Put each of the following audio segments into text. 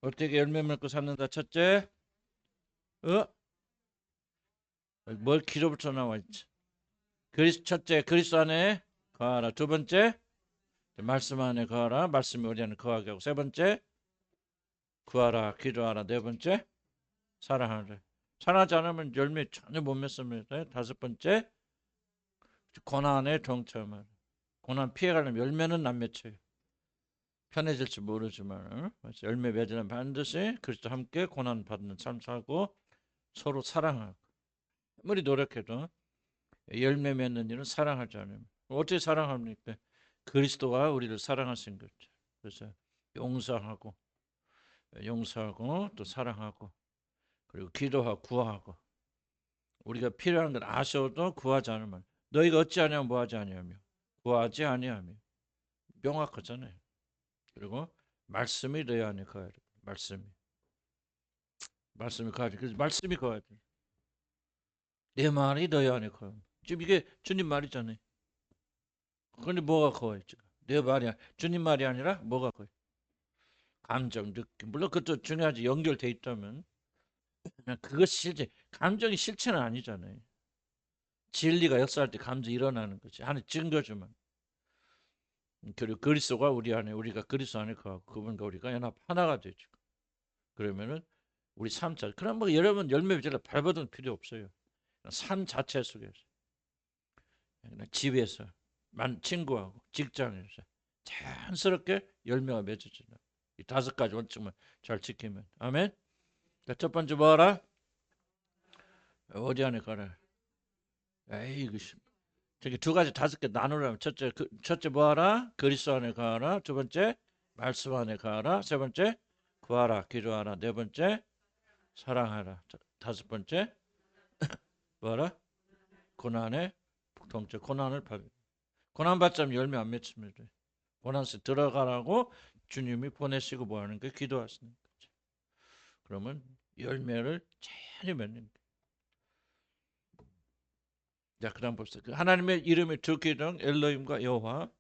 어떻게 열매 맺고 찾는다? 첫째, 어? 뭘 기로부터 나와 있지? 첫째, 그리스도 안에 거하라. 두 번째, 말씀 안에 거하라. 말씀이 우리 안에 거하게 하고. 세 번째, 구하라. 기도하라. 네 번째, 사랑하라. 사랑하지 않으면 열매 전혀 못 맺습니다. 다섯 번째, 고난에 동참하라. 고난 피해가려면 열매는 안 맺혀요. 편해질지 모르지만 열매 맺으면 반드시 그리스도 함께 고난 받는 삶 살고 서로 사랑하고 아무리 노력해도 열매 맺는 일은 사랑하지 않으면 어떻게 사랑합니까? 그리스도가 우리를 사랑하신 거죠. 그래서 용서하고 또 사랑하고 그리고 기도하고 구하고 우리가 필요한 걸 아셔도 구하지 않으면 너희가 어찌하냐면 뭐하지 아니하며 구하지 아니하며 명확하잖아요. 그리고 말씀이 너희 안에 거하라. 말씀이 거하라. 그래서 말씀이 거하라. 내 말이 너희 안에 거하라. 지금 이게 주님 말이잖아요. 그런데 뭐가 거해 지금? 내 말이 주님 말이 아니라 뭐가 거해? 감정, 느낌. 물론 그것도 중요하지. 연결돼 있다면. 그것이 실제 감정이 실체는 아니잖아요. 진리가 역사할 때 감정이 일어나는 거지. 하는 증거지만. 그리고 그리스도가 우리 안에 우리가 그리스도 안에 거하고 그분과 우리가 연합 하나가 되죠. 그러면은 우리 삶 자체. 그럼 뭐 여러분 열매 맺으려 발버둥 필요 없어요. 삶 자체 속에서 집에서 친구하고 직장에서 자연스럽게 열매가 맺어지는 이 다섯 가지 원칙만 잘 지키면 아멘. 첫 번째 뭐하라? 어디 안에 가라? 에이 이거 저기 두 가지 다섯 개 나누려면 첫째 뭐하라? 그리스도 안에 가라. 두 번째 말씀 안에 가라. 세 번째 구하라 기도하라. 네 번째 사랑하라. 다섯 번째 뭐하라? 고난에 동체 고난을 받 고난 받자면 열매 안 맺습니다. 고난세 들어가라고 주님이 보내시고 뭐 하는 거 기도하시는 거죠. 그러면 열매를 잘 맺는 거예요. 자, 그다음 봅시다. 하나님의 이름의 두 기둥 엘로힘과 여호와.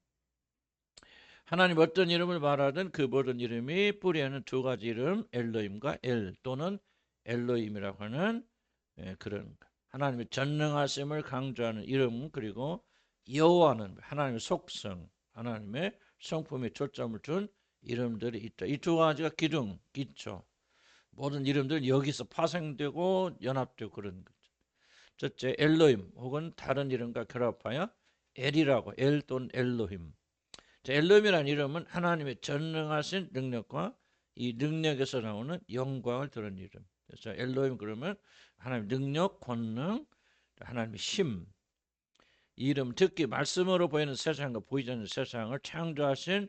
하나님 어떤 이름을 말하든 그 모든 이름이 뿌리에는 두 가지 이름 엘로힘과 엘 또는 엘로힘이라고 하는 그런 하나님의 전능하심을 강조하는 이름 그리고 여호와는 하나님의 속성, 하나님의 성품에 초점을 둔 이름들이 있다. 이 두 가지가 기둥, 기초. 모든 이름들 여기서 파생되고 연합되고 그런 거죠. 첫째 엘로힘 혹은 다른 이름과 결합하여 엘이라고 엘 또는 엘로힘. 엘로힘이라는 이름은 하나님의 전능하신 능력과 이 능력에서 나오는 영광을 드러낸 이름. 그래서 엘로힘 그러면 하나님의 능력, 권능, 하나님의 힘. 이 이름 특히 말씀으로 보이는 세상과 보이지 않는 세상을 창조하신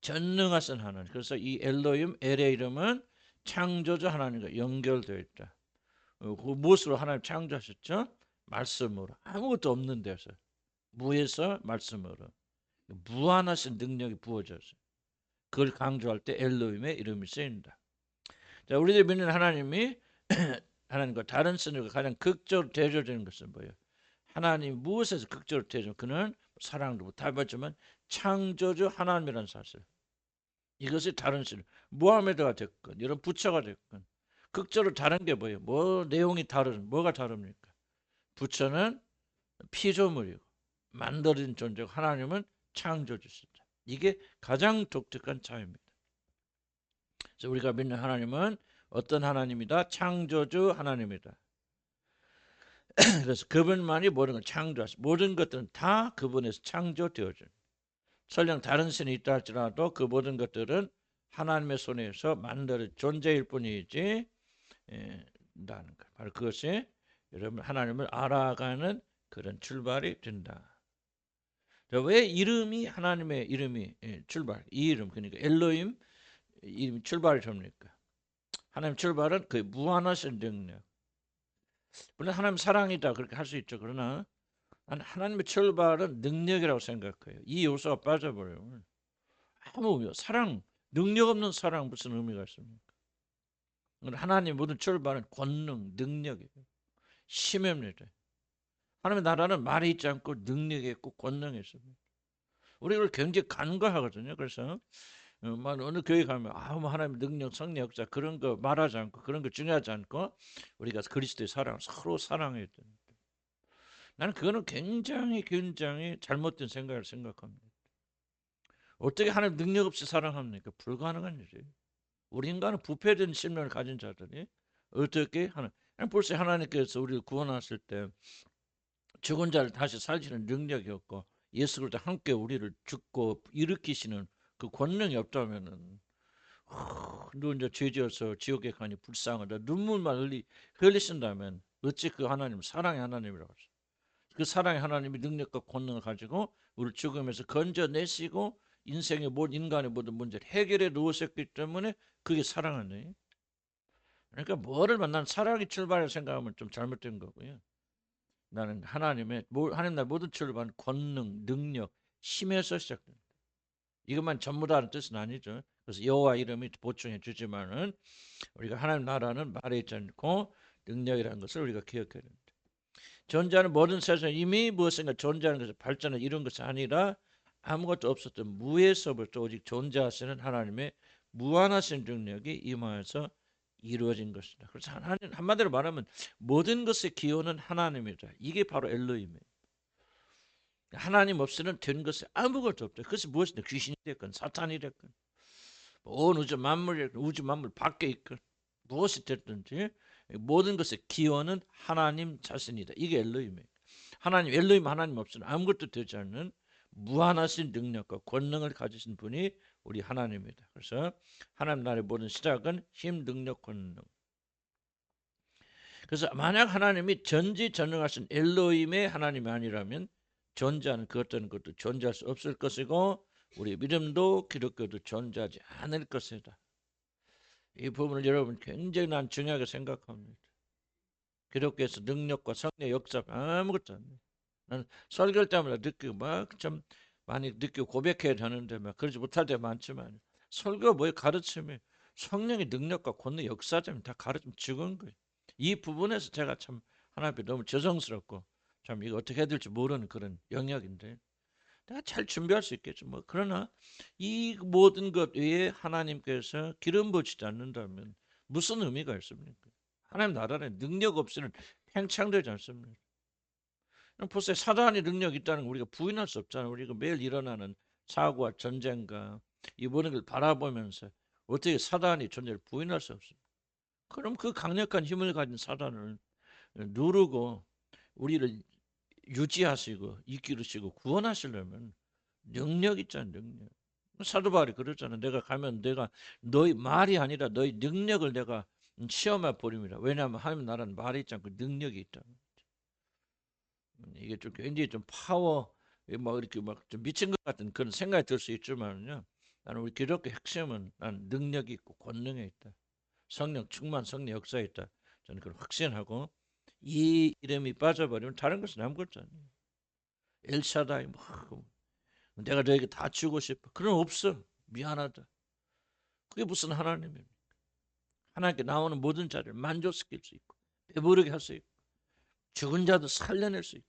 전능하신 하나님. 그래서 이 엘로힘 엘의 이름은 창조주 하나님과 연결되어 있다. 그 무엇으로 하나님 창조하셨죠? 말씀으로. 아무것도 없는 데서 무에서 말씀으로 무한하신 능력이 부어졌어요. 그걸 강조할 때 엘로힘의 이름이 쓰인다. 자, 우리들 믿는 하나님이 하나님과 다른 신들과 가장 극적으로 대조되는 것은 뭐예요? 하나님 무엇에서 극적으로 대조? 그는 사랑도 답했지만 창조주 하나님이라는 사실. 이것이 다른 신, 무하메드가 됐건, 이런 부처가 됐건, 극적으로 다른 게 뭐예요? 뭐 내용이 뭐가 다릅니까? 부처는 피조물이고 만들어진 존재고 하나님은 창조주시다. 이게 가장 독특한 차이입니다. 그래서 우리가 믿는 하나님은 어떤 하나님이다? 창조주 하나님이다. 그래서 그분만이 모든 걸 창조하시고 모든 것들은 다 그분에서 창조되어져요. 설령 다른 신이 있다 할지라도 그 모든 것들은 하나님의 손에서 만들어진 존재일 뿐이지 라는 것. 바로 그것이 여러분 하나님을 알아가는 그런 출발이 된다. 왜 이름이 하나님의 이름이 출발 이 이름 그러니까 엘로힘 이름 출발이 됩니까? 하나님 출발은 그 무한하신 능력. 물론 하나님 사랑이다 그렇게 할 수 있죠. 그러나 하나님의 출발은 능력이라고 생각해요. 이 요소가 빠져버려요. 아무 의미 사랑 능력 없는 사랑 무슨 의미가 있습니까? 하나님 모든 출발은 권능 능력이에요. 힘입니다. 하나님의 나라는 말이 있지 않고 능력이 있고 권능이 있습니다. 우리 이걸 굉장히 간과하거든요. 그래서 어느 교회 가면 뭐 하나님 능력, 성령, 역사 그런 거 말하지 않고 그런 거 중요하지 않고 우리가 그리스도의 사랑, 서로 사랑해야 돼. 나는 그거는 굉장히 잘못된 생각을 생각합니다. 어떻게 하나님 능력 없이 사랑합니까? 불가능한 일이에요. 우리 인간은 부패된 신명을 가진 자들이 어떻게 하나? 벌써 하나님께서 우리를 구원하실 때 죽은 자를 다시 살리는 능력이 없고 예수 그리스도 함께 우리를 죽고 일으키시는 그 권능이 없다면은 너 이제 죄지어서 지옥에 가니 불쌍하다 눈물만 흘리신다면 어찌 그 하나님 사랑의 하나님이라고 하죠. 그 사랑의 하나님이 능력과 권능을 가지고 우리를 죽음에서 건져내시고 인생의 모든 인간의 모든 문제를 해결해 놓으셨기 때문에 그게 사랑하네. 그러니까 뭐를 만난 사랑이 출발을 생각하면 좀 잘못된 거고요. 나는 하나님 나 모든 출발은 권능, 능력, 힘에서 시작됩니다. 이것만 전부 다는 뜻은 아니죠. 그래서 여호와 이름이 보충해 주지만은 우리가 하나님 나라는 말에 있지 않고 능력이라는 것을 우리가 기억해야 됩니다. 존재하는 모든 세상에 이미 무엇인가 존재하는 것을 발전을 이룬 것이 아니라 아무것도 없었던 무에서부터 오직 존재하시는 하나님의 무한하신 능력이 임하여서 이루어진 것이다. 그래서 하나님 한마디로 말하면 모든 것의 기원은 하나님이다. 이게 바로 엘로힘이에요. 하나님 없이는 된 것이 아무것도 없다. 그것이 무엇이든 귀신이 됐건 사탄이 됐건 온 우주 만물 밖에 있건 무엇이 됐든지 모든 것의 기원은 하나님 자신이다. 이게 엘로힘이에요. 엘로힘 하나님 없이는 아무것도 되지 않는 무한하신 능력과 권능을 가지신 분이 우리 하나님입니다. 그래서 하나님 나라의 모든 시작은 힘, 능력, 권능. 그래서 만약 하나님이 전지전능하신 엘로힘의 하나님이 아니라면 존재하는 그 어떤 것도 존재할 수 없을 것이고 우리 믿음도 기독교도 존재하지 않을 것이다. 이 부분을 여러분 굉장히 난 중요하게 생각합니다. 기독교에서 능력과 성령 역사 아무것도 안 돼. 나는 설교할 때마다 느끼고 막 좀 많이 느끼고 고백해야 되는데 막 그러지 못할 때 많지만 설교 뭐에 가르침이 성령의 능력과 권능 역사점이 다 가르침 죽은 거예요. 이 부분에서 제가 참 하나님 너무 죄송스럽고 참 이거 어떻게 해야 될지 모르는 그런 영역인데 내가 잘 준비할 수 있겠죠. 뭐 그러나 이 모든 것 외에 하나님께서 기름 부치지 않는다면 무슨 의미가 있습니까? 하나님 나라는 능력 없이는 팽창되지 않습니다. 벌써 사단의 능력이 있다는 걸 우리가 부인할 수 없잖아요. 우리가 매일 일어나는 사고와 전쟁과 이 모든 걸 바라보면서 어떻게 사단의 존재를 부인할 수 없습니다. 그럼 그 강력한 힘을 가진 사단을 누르고 우리를 유지하시고 이끌으시고 구원하시려면 능력 있잖아요. 능력. 사도 바울이 그랬잖아요. 내가 가면 내가 너희 말이 아니라 너희 능력을 내가 시험해 버립니다. 왜냐하면 하나님 나라는 말이 있지 않고 능력이 있다. 이게 좀 굉장히 좀 파워 뭐 이렇게 막 좀 미친 것 같은 그런 생각이 들 수 있지만요. 나는 우리 기독교 핵심은 난 능력이 있고 권능에 있다. 성령 충만 성령 역사에 있다. 저는 그걸 확신하고 이 이름이 빠져버리면 다른 것은 아무것도 아니에요. 엘샤다이 뭐 내가 너에게 다 주고 싶어. 그런 없어. 미안하다. 그게 무슨 하나님입니까? 하나님께 나오는 모든 자를 만족시킬 수 있고 배부르게 할 수 있고 죽은 자도 살려낼 수 있고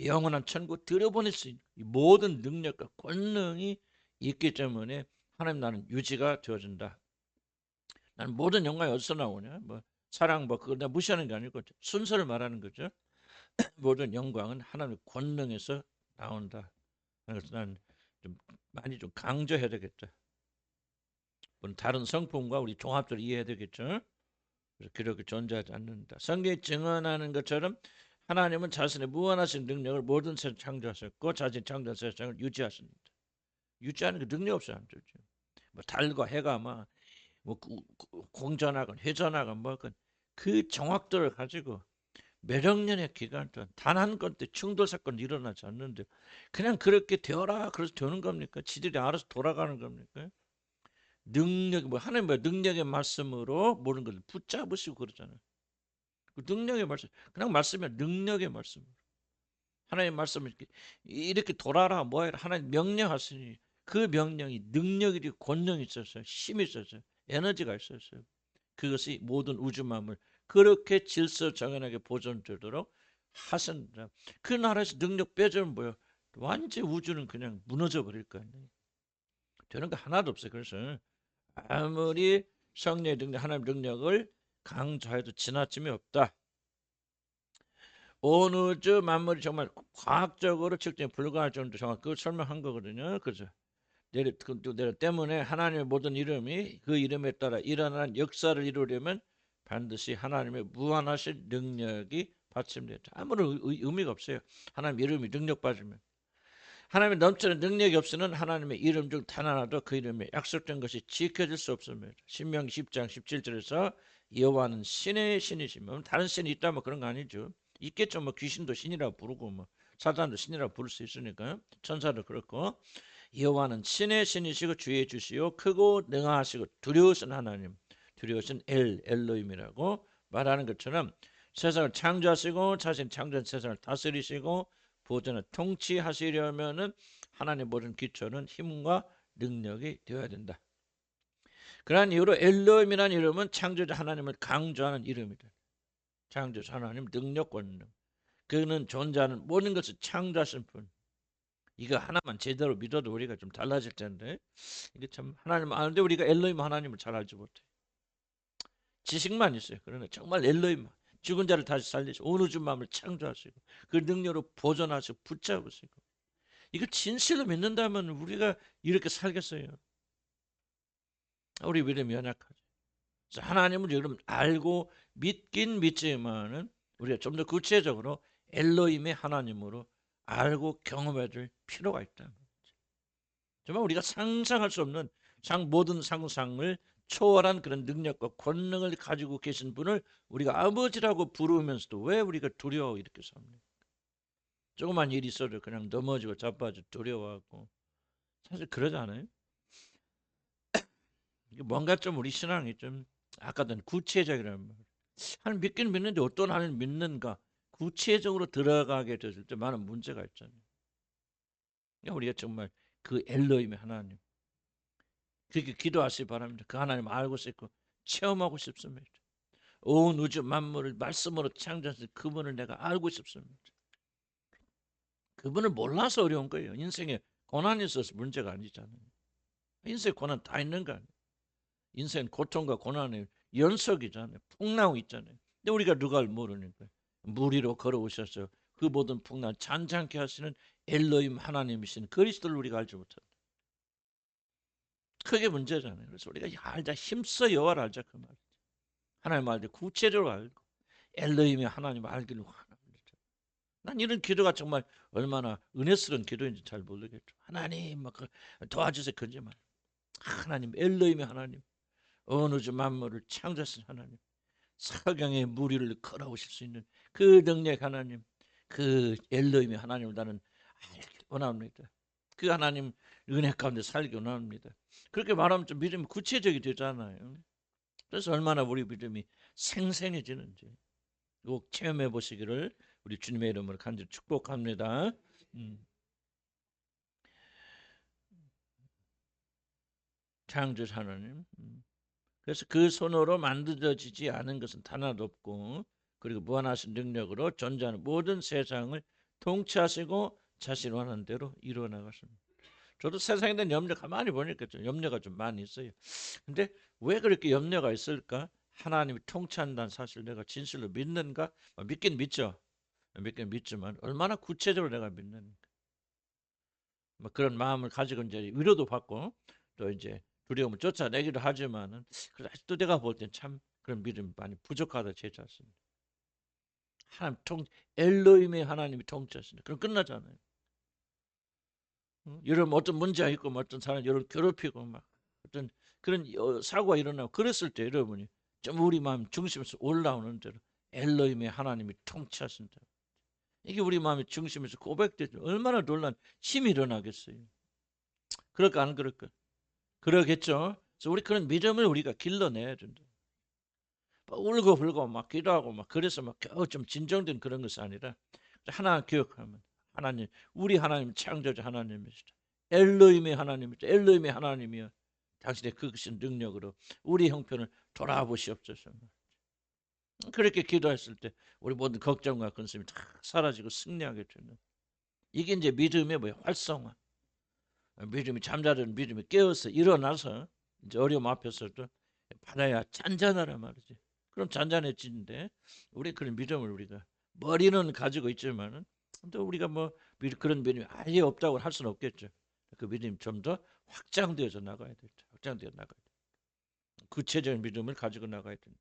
영원한 천국 들여보낼 수 있는 이 모든 능력과 권능이 있기 때문에 하나님 나는 유지가 되어진다. 나는 모든 영광이 어디서 나오냐? 뭐 사랑 뭐 그거 나 무시하는 게 아니고 순서를 말하는 거죠. 모든 영광은 하나님의 권능에서 나온다. 그래서 나는 좀 많이 좀 강조해야 되겠다. 물론 다른 성품과 우리 종합적으로 이해해야 되겠죠. 그래서 그렇게 존재하지 않는다. 성경이 증언하는 것처럼 하나님은 자신의 무한하신 능력을 모든 세상 창조하셨고 자신 창조한 세상을 유지하십니다. 유지하는 게 능력 없어요. 안 되죠. 뭐 달과 해가 막 뭐 공전하건 회전하건 뭐건 그 정확도를 가지고 몇억 년의 기간 동안 단 한 건때 충돌 사건 일어나지 않는데 그냥 그렇게 되어라 그래서 되는 겁니까? 지들이 알아서 돌아가는 겁니까? 능력 뭐 하나님 뭐 능력의 말씀으로 모든 것을 붙잡으시고 그러잖아요. 그 능력의 말씀 그냥 말씀이야 능력의 말씀. 하나님 말씀을 이렇게 돌아라 뭐해라 하나님 명령하시니 그 명령이 능력이 권능이 있었어요. 힘이 있었어요. 에너지가 있었어요. 그것이 모든 우주 만물 그렇게 질서 정연하게 보존되도록 하신다. 그 나라에서 능력 빼주면 뭐예요? 완전 우주는 그냥 무너져 버릴 거 아니에요. 되는 거 하나도 없어요. 그래서 아무리 성령의 능력, 하나님의 능력을 강조해도 지나침이 없다. 온 우주 만물이 정말 과학적으로 측정이 불가할 정도로 정확히 그걸 설명한 거거든요. 그죠? 내려 때문에 하나님의 모든 이름이 그 이름에 따라 일어나는 역사를 이루려면 반드시 하나님의 무한하신 능력이 받침돼요. 아무런 의미가 없어요. 하나님 이름이 능력 받으면. 하나님의 넘치는 능력이 없으면 하나님의 이름 중 단 하나도 그 이름에 약속된 것이 지켜질 수 없습니다. 신명기 10장 17절에서 여호와는 신의 신이시면 다른 신이 있다면 그런 거 아니죠. 있겠죠. 뭐 귀신도 신이라고 부르고 뭐 사단도 신이라고 부를 수 있으니까 천사도 그렇고 여호와는 신의 신이시고 주의 주시요 크고 능하시고 두려우신 하나님, 두려우신 엘로힘이라고 말하는 것처럼 세상을 창조하시고 자신 창조한 세상을 다스리시고 보존을 통치하시려면은 하나님의 모든 기초는 힘과 능력이 되어야 된다. 그러한 이유로 엘로힘이라는 이름은 창조자 하나님을 강조하는 이름이다. 창조자 하나님 능력 권능. 그는 존재하는 모든 것을 창조하신 분. 이거 하나만 제대로 믿어도 우리가 좀 달라질 텐데 이게 참 하나님 아는데 우리가 엘로힘 하나님을 잘 알지 못해. 지식만 있어요. 그러나 정말 엘로힘 죽은 자를 다시 살리시고 온 우주 만물을 창조하시고 그 능력으로 보존하시고 붙잡으시고 이거 진실로 믿는다면 우리가 이렇게 살겠어요. 우리 믿음이 연약하죠. 하나님을 여러분 알고 믿긴 믿지만은 우리가 좀 더 구체적으로 엘로힘의 하나님으로 알고 경험해야 될 필요가 있다. 정말 우리가 상상할 수 없는 모든 상상을 초월한 그런 능력과 권능을 가지고 계신 분을 우리가 아버지라고 부르면서도 왜 우리가 두려워 이렇게 삽니까? 조그만 일이 있어도 그냥 넘어지고 자빠져 두려워하고 사실 그러지 않아요? 뭔가 좀 우리 신앙이 좀 아까도 구체적이라는 말. 하나님 믿긴 믿는데 어떤 하나님 믿는가 구체적으로 들어가게 됐을 때 많은 문제가 있잖아요. 그러니까 우리가 정말 그 엘로힘의 하나님 그렇게 기도하시기 바랍니다. 그 하나님 알고 싶고 체험하고 싶습니다. 온 우주 만물을 말씀으로 창조하신 그분을 내가 알고 싶습니다. 그분을 몰라서 어려운 거예요. 인생에 고난이 있어서 문제가 아니잖아요. 인생에 고난 다 있는 거 아니에요. 인생 고통과 고난의 연속이잖아요. 풍랑이 있잖아요. 근데 우리가 누가를 모르는 거예요. 물 위로 걸어오셔서 그 모든 풍랑 잔잔케 하시는 엘로힘 하나님이신 그리스도를 우리가 알지 못한다. 그게 문제잖아요. 그래서 우리가 알자 힘써 여호와를 알자 그 말이죠. 하나님 알되 구체적으로 알고 엘로힘의 하나님을 알기를 원합니다. 난 이런 기도가 정말 얼마나 은혜스러운 기도인지 잘 모르겠죠. 하나님 막 도와주세요 그러지 말. 하나님 엘로힘의 하나님 온 우주 만물을 창조하신 하나님 석양의 물 위를 걸어오실 수 있는 그 능력 하나님 그 엘로힘의 하나님을 나는 알기 원합니다. 그 하나님 은혜 가운데 살기 원합니다. 그렇게 말하면 좀 믿음이 구체적이 되잖아요. 그래서 얼마나 우리 믿음이 생생해지는지 꼭 체험해 보시기를 우리 주님의 이름으로 간절히 축복합니다. 창조자 하나님. 그래서 그 손으로 만들어지지 않은 것은 단 하나도 없고 그리고 무한하신 능력으로 존재하는 모든 세상을 통치하시고 자신 원하는 대로 이루어 나가십니다. 저도 세상에 대한 염려 가만히 보니까 좀 염려가 좀 많이 있어요. 근데 왜 그렇게 염려가 있을까? 하나님이 통치한다는 사실 내가 진실로 믿는가? 믿긴 믿죠. 믿긴 믿지만 얼마나 구체적으로 내가 믿는가? 뭐 그런 마음을 가지고 이제 위로도 받고 또 이제 두려움을 쫓아내기도 하지만은 아직도 내가 볼 땐 참 그런 믿음이 많이 부족하다 제 자신. 하나님 엘로힘의 하나님이 통치하신다. 그럼 끝나잖아요. 여러분 어떤 문제가 있고 뭐 어떤 사람 여러분 괴롭히고 막 어떤 그런 사고가 일어나고 그랬을 때 여러분이 좀 우리 마음 중심에서 올라오는 대로 엘로힘의 하나님이 통치하신다. 이게 우리 마음의 중심에서 고백되죠. 얼마나 놀란 힘이 일어나겠어요. 그럴까 안 그럴까? 그러겠죠. 그래서 우리 그런 믿음을 우리가 길러내야 된다. 울고 불고 막 기도하고 막 그래서 막 겨우 좀 진정된 그런 것이 아니라 하나 기억하면 하나님 우리 하나님 창조자 하나님이시다. 엘로힘의 하나님이시다. 엘로힘의 하나님이여 당신의 그것인 능력으로 우리 형편을 돌아보시옵소서. 그렇게 기도했을 때 우리 모든 걱정과 근심이 다 사라지고 승리하게 되는 이게 이제 믿음의 뭐야 활성화. 믿음이 잠자던 믿음이 깨어서 일어나서 이제 어려움 앞에서도 받아야 잔잔하란 말이지. 그럼 잔잔해지는데 우리 그런 믿음을 우리가 머리는 가지고 있지만은 또 우리가 뭐 그런 믿음이 아예 없다고 할 수는 없겠죠. 그 믿음이 좀 더 확장되어져 나가야 되죠. 확장되어 나가야 돼. 구체적인 믿음을 가지고 나가야 된다.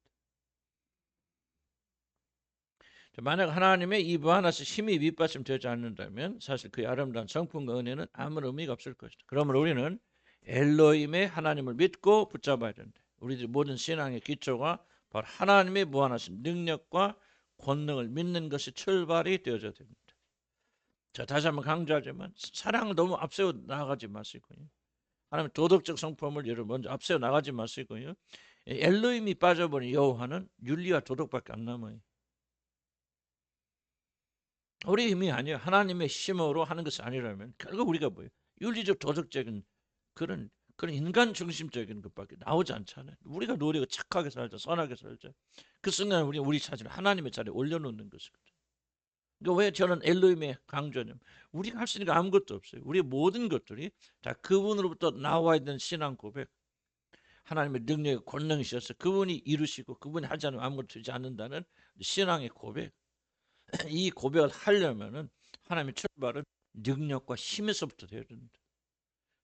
만약 하나님의 이 무한하신 힘이 밑받침되지 않는다면 사실 그의 아름다운 성품과 은혜는 아무 의미가 없을 것이다. 그러므로 우리는 엘로힘의 하나님을 믿고 붙잡아야 된다. 우리들 모든 신앙의 기초가 바로 하나님의 무한하신 능력과 권능을 믿는 것이 출발이 되어져야 됩니다. 자, 다시 한번 강조하지만 사랑을 너무 앞세워 나가지 마시고요. 하나님의 도덕적 성품을 여러분 먼저 앞세워 나가지 마시고요. 엘로힘이 빠져버린 여호와는 윤리와 도덕밖에 안 남아요. 우리 힘이 아니에요. 하나님의 힘으로 하는 것이 아니라면 결국 우리가 뭐예요? 윤리적 도덕적인 그런 인간 중심적인 것밖에 나오지 않잖아요. 우리가 노력을 착하게 살자, 선하게 살자. 그 순간 우리 자신을 하나님의 자리에 올려놓는 것이거든요. 그러니까 왜 저는 엘로힘의 강조냐면 우리가 할 수 있는 게 아무것도 없어요. 우리의 모든 것들이 다 그분으로부터 나와야 되는 신앙 고백. 하나님의 능력의 권능이셔서 그분이 이루시고 그분이 하지 않으면 아무것도 되지 않는다는 신앙의 고백. 이 고백을 하려면은 하나님의 출발은 능력과 힘에서부터 되어야 됩니다.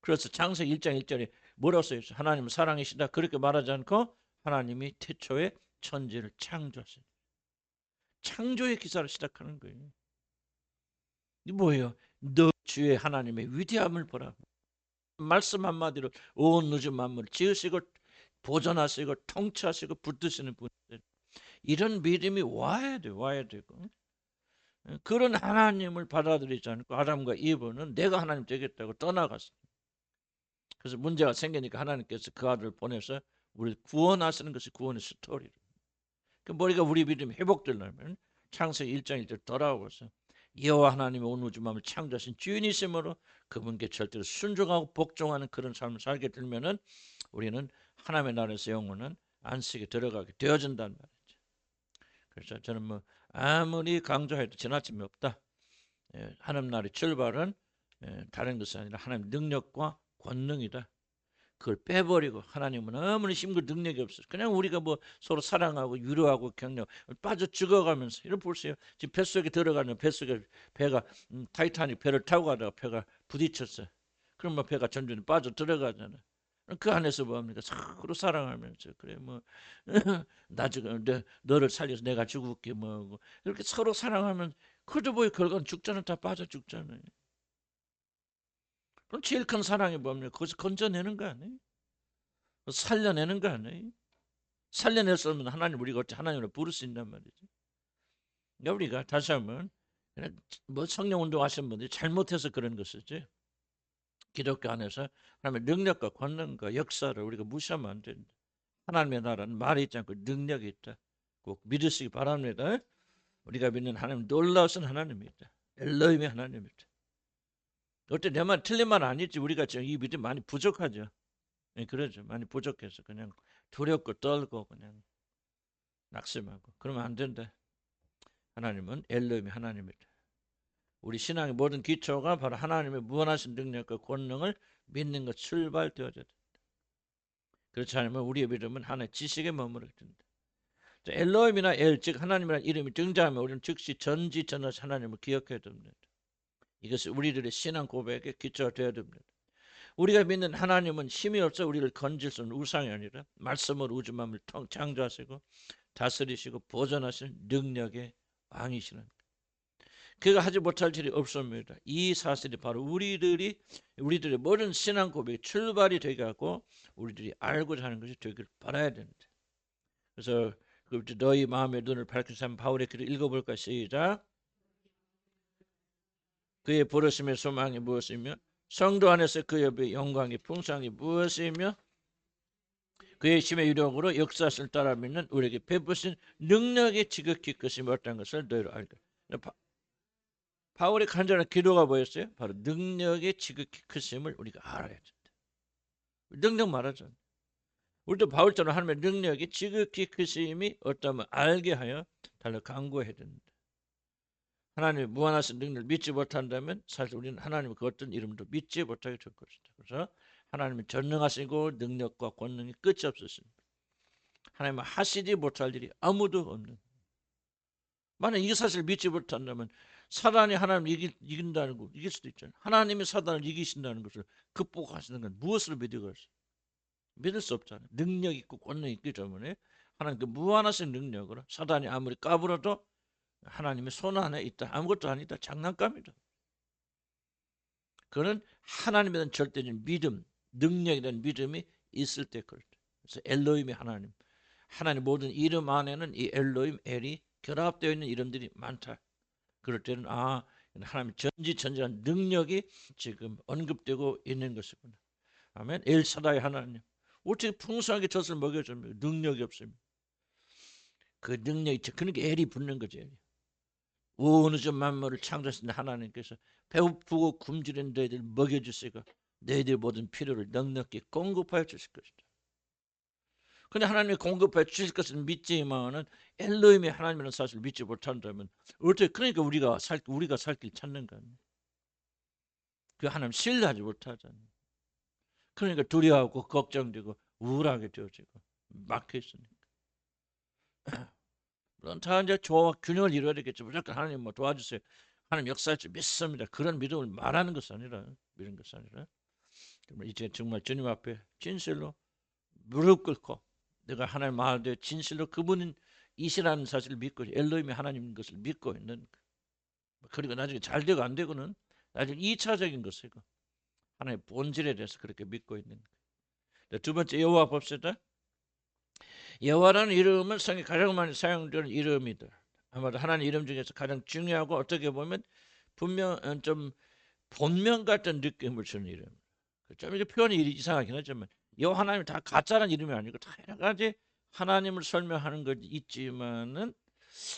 그래서 창세기 1장 1절에 뭐라고 써있어요? 하나님은 사랑이시다. 그렇게 말하지 않고 하나님이 태초에 천지를 창조하시니 창조의 기사를 시작하는 거예요. 이 뭐예요? 너 주의 하나님의 위대함을 보라. 말씀 한마디로 온 우주 만물을 지으시고 보존하시고 통치하시고 붙드시는 분들. 이런 믿음이 와야 돼, 와야 되고. 그런 하나님을 받아들이지 않고 아담과 이브는 내가 하나님 되겠다고 떠나갔어요. 그래서 문제가 생기니까 하나님께서 그 아들을 보내서 우리를 구원하시는 것이 구원의 스토리로. 그 우리 믿음이 회복되려면 창세기 1장 1절 돌아오고서 여호와 하나님의 온 우주 만물을 창조하신 주인이심으로 그분께 절대로 순종하고 복종하는 그런 삶을 살게 되면은 우리는 하나님의 나라에서 영원한 안식에 들어가게 되어진단 말이죠. 그래서 저는 뭐 아무리 강조해도 지나침이 없다. 하나님 나라의 출발은 다른 것이 아니라 하나님 능력과 권능이다. 그걸 빼버리고 하나님은 아무리 힘과 능력이 없어. 그냥 우리가 뭐 서로 사랑하고 위로하고 격려 빠져 죽어가면서 이런 보세요. 지금 뱃속에 들어가는 뱃속에 배가 타이타닉 배를 타고 가다가 배가 부딪혔어. 그럼 배가 점점 빠져 들어가잖아. 그 안에서 뭡니까? 서로 사랑하면서 그래 뭐 나 지금 너를 살려서 내가 죽을게 뭐 이렇게 서로 사랑하면 그저 보여 결과는 죽자는 다 빠져 죽잖아요. 그럼 제일 큰 사랑이 뭡니까? 거기서 건져내는 거 아니에요? 살려내는 거 아니에요? 살려낼 수 없는 하나님 우리가 어찌 하나님을 부를 수 있단 말이죠. 그러니까 우리가 다시 한번 뭐 성령 운동하신 분들이 잘못해서 그런 것이지. 기독교 안에서 하나님의 능력과 권능과 역사를 우리가 무시하면 안 된다. 하나님의 나라는 말이 있지 않고 능력이 있다. 꼭 믿으시기 바랍니다. 우리가 믿는 하나님 놀라우신 하나님이다. 엘로힘의 하나님이다. 어때 내 말 틀린 말 아니지. 우리가 지금 이 믿음 많이 부족하죠. 네, 그러죠. 많이 부족해서 그냥 두렵고 떨고 그냥 낙심하고 그러면 안 된다. 하나님은 엘로힘의 하나님이다. 우리 신앙의 모든 기초가 바로 하나님의 무한하신 능력과 권능을 믿는 것 출발되어져야 된다. 그렇지 않으면 우리의 믿음은 하나의 지식에 머무르게 된다. 엘로힘이나 즉 하나님이라는 이름이 등장하면 우리는 즉시 전지전능하신 하나님을 기억해야 됩니다. 이것이 우리들의 신앙 고백의 기초가 되어야 됩니다. 우리가 믿는 하나님은 힘이 없어 우리를 건질 수 있는 우상이 아니라 말씀으로 우주 만물을 창조하시고 다스리시고 보존하시는 능력의 왕이시는 그가 하지 못할 일이 없습니다. 이 사실이 바로 우리들의 모든 신앙 고백의 출발이 되게 하고 우리들이 알고자 하는 것이 되기를 바라야 됩니다. 그래서 너희 마음의 눈을 밝히사 한번 바울의 글을 읽어볼까? 시작. 그의 부르심의 소망이 무엇이며 성도 안에서 그의 영광이 풍성이 무엇이며 그의 힘의 유력으로 역사를 따라 믿는 우리에게 베푸신 능력의 지극히 크심이 어떤 것을 너희로 알게. 바울의 간절한 기도가 뭐였어요? 바로 능력의 지극히 크심을 우리가 알아야 된다. 능력 말하잖아요. 우리도 바울처럼 하나님의 능력이 지극히 크심이 어떠면 알게 하여 달라 간구해야 됩니다. 하나님의 무한하신 능력을 믿지 못한다면 사실 우리는 하나님의 그 어떤 이름도 믿지 못하게 될 것이다. 그래서 하나님은 전능하시고 능력과 권능이 끝이 없으십니다. 하나님은 하시지 못할 일이 아무도 없는. 만약 이 사실을 믿지 못한다면 사단이 하나님을 이긴다는 거 이길 수도 있잖아요. 하나님이 사단을 이기신다는 것을 극복하시는 건 무엇으로 믿어가지고 믿을 수 없잖아요. 능력 있고 권능 있기 때문에 하나님 그 무한하신 능력으로 사단이 아무리 까불어도 하나님의 손 안에 있다. 아무것도 아니다. 장난감이다. 그는 하나님에 대한 절대적인 믿음, 능력에 대한 믿음이 있을 때 그렇다. 그래서 엘로힘이 하나님. 하나님 모든 이름 안에는 이 엘로힘, 엘이 결합되어 있는 이름들이 많다. 그럴 때는 하나님 전지전능한 능력이 지금 언급되고 있는 것이구나. 아멘. 엘사다이 하나님. 어떻게 풍성하게 젖을 먹여줍니까? 능력이 없습니다. 그 능력이 그러니까 엘이 붙는 거죠. 엘이. 어느 점 만물을 창조하신 하나님께서 배고프고 굶주린 너희들 먹여주시고 너희들 모든 필요를 넉넉히 공급하여 주실 것이다. 근데 하나님이 공급해 주실 것을 믿지만은 엘로힘이 하나님이라는 사실을 믿지 못한다면 어떻게 그러니까 우리가 살 길 찾는 거야. 그 하나님 신뢰하지 못하잖아. 그러니까 두려워하고 걱정되고 우울하게 되어지고 막혀 있으니까. 물론 다 이제 조화 균형을 이루어야 되겠죠. 무조건 하나님 뭐 도와주세요. 하나님 역사할 줄 믿습니다. 그런 믿음을 말하는 것이 아니라 이런 것이 아니라 이제 정말 주님 앞에 진실로 무릎 꿇고 내가 하나님 말대로 진실로 그분은 이시라는 사실을 믿고 엘로힘이 하나님인 것을 믿고 있는 그리고 나중에 잘 되고 안 되고는 나중에 2차적인 것이고 하나님의 본질에 대해서 그렇게 믿고 있는 두 번째 여호와 봅시다. 여호와라는 이름은 성경에 가장 많이 사용되는 이름이다. 아마도 하나님 이름 중에서 가장 중요하고 어떻게 보면 분명 좀 본명 같은 느낌을 주는 이름. 좀 이렇게 표현이 이상하긴 하지만 여호와 하나님 다 가짜란 이름이 아니고 다 여러 가지 하나님을 설명하는 것 있지만은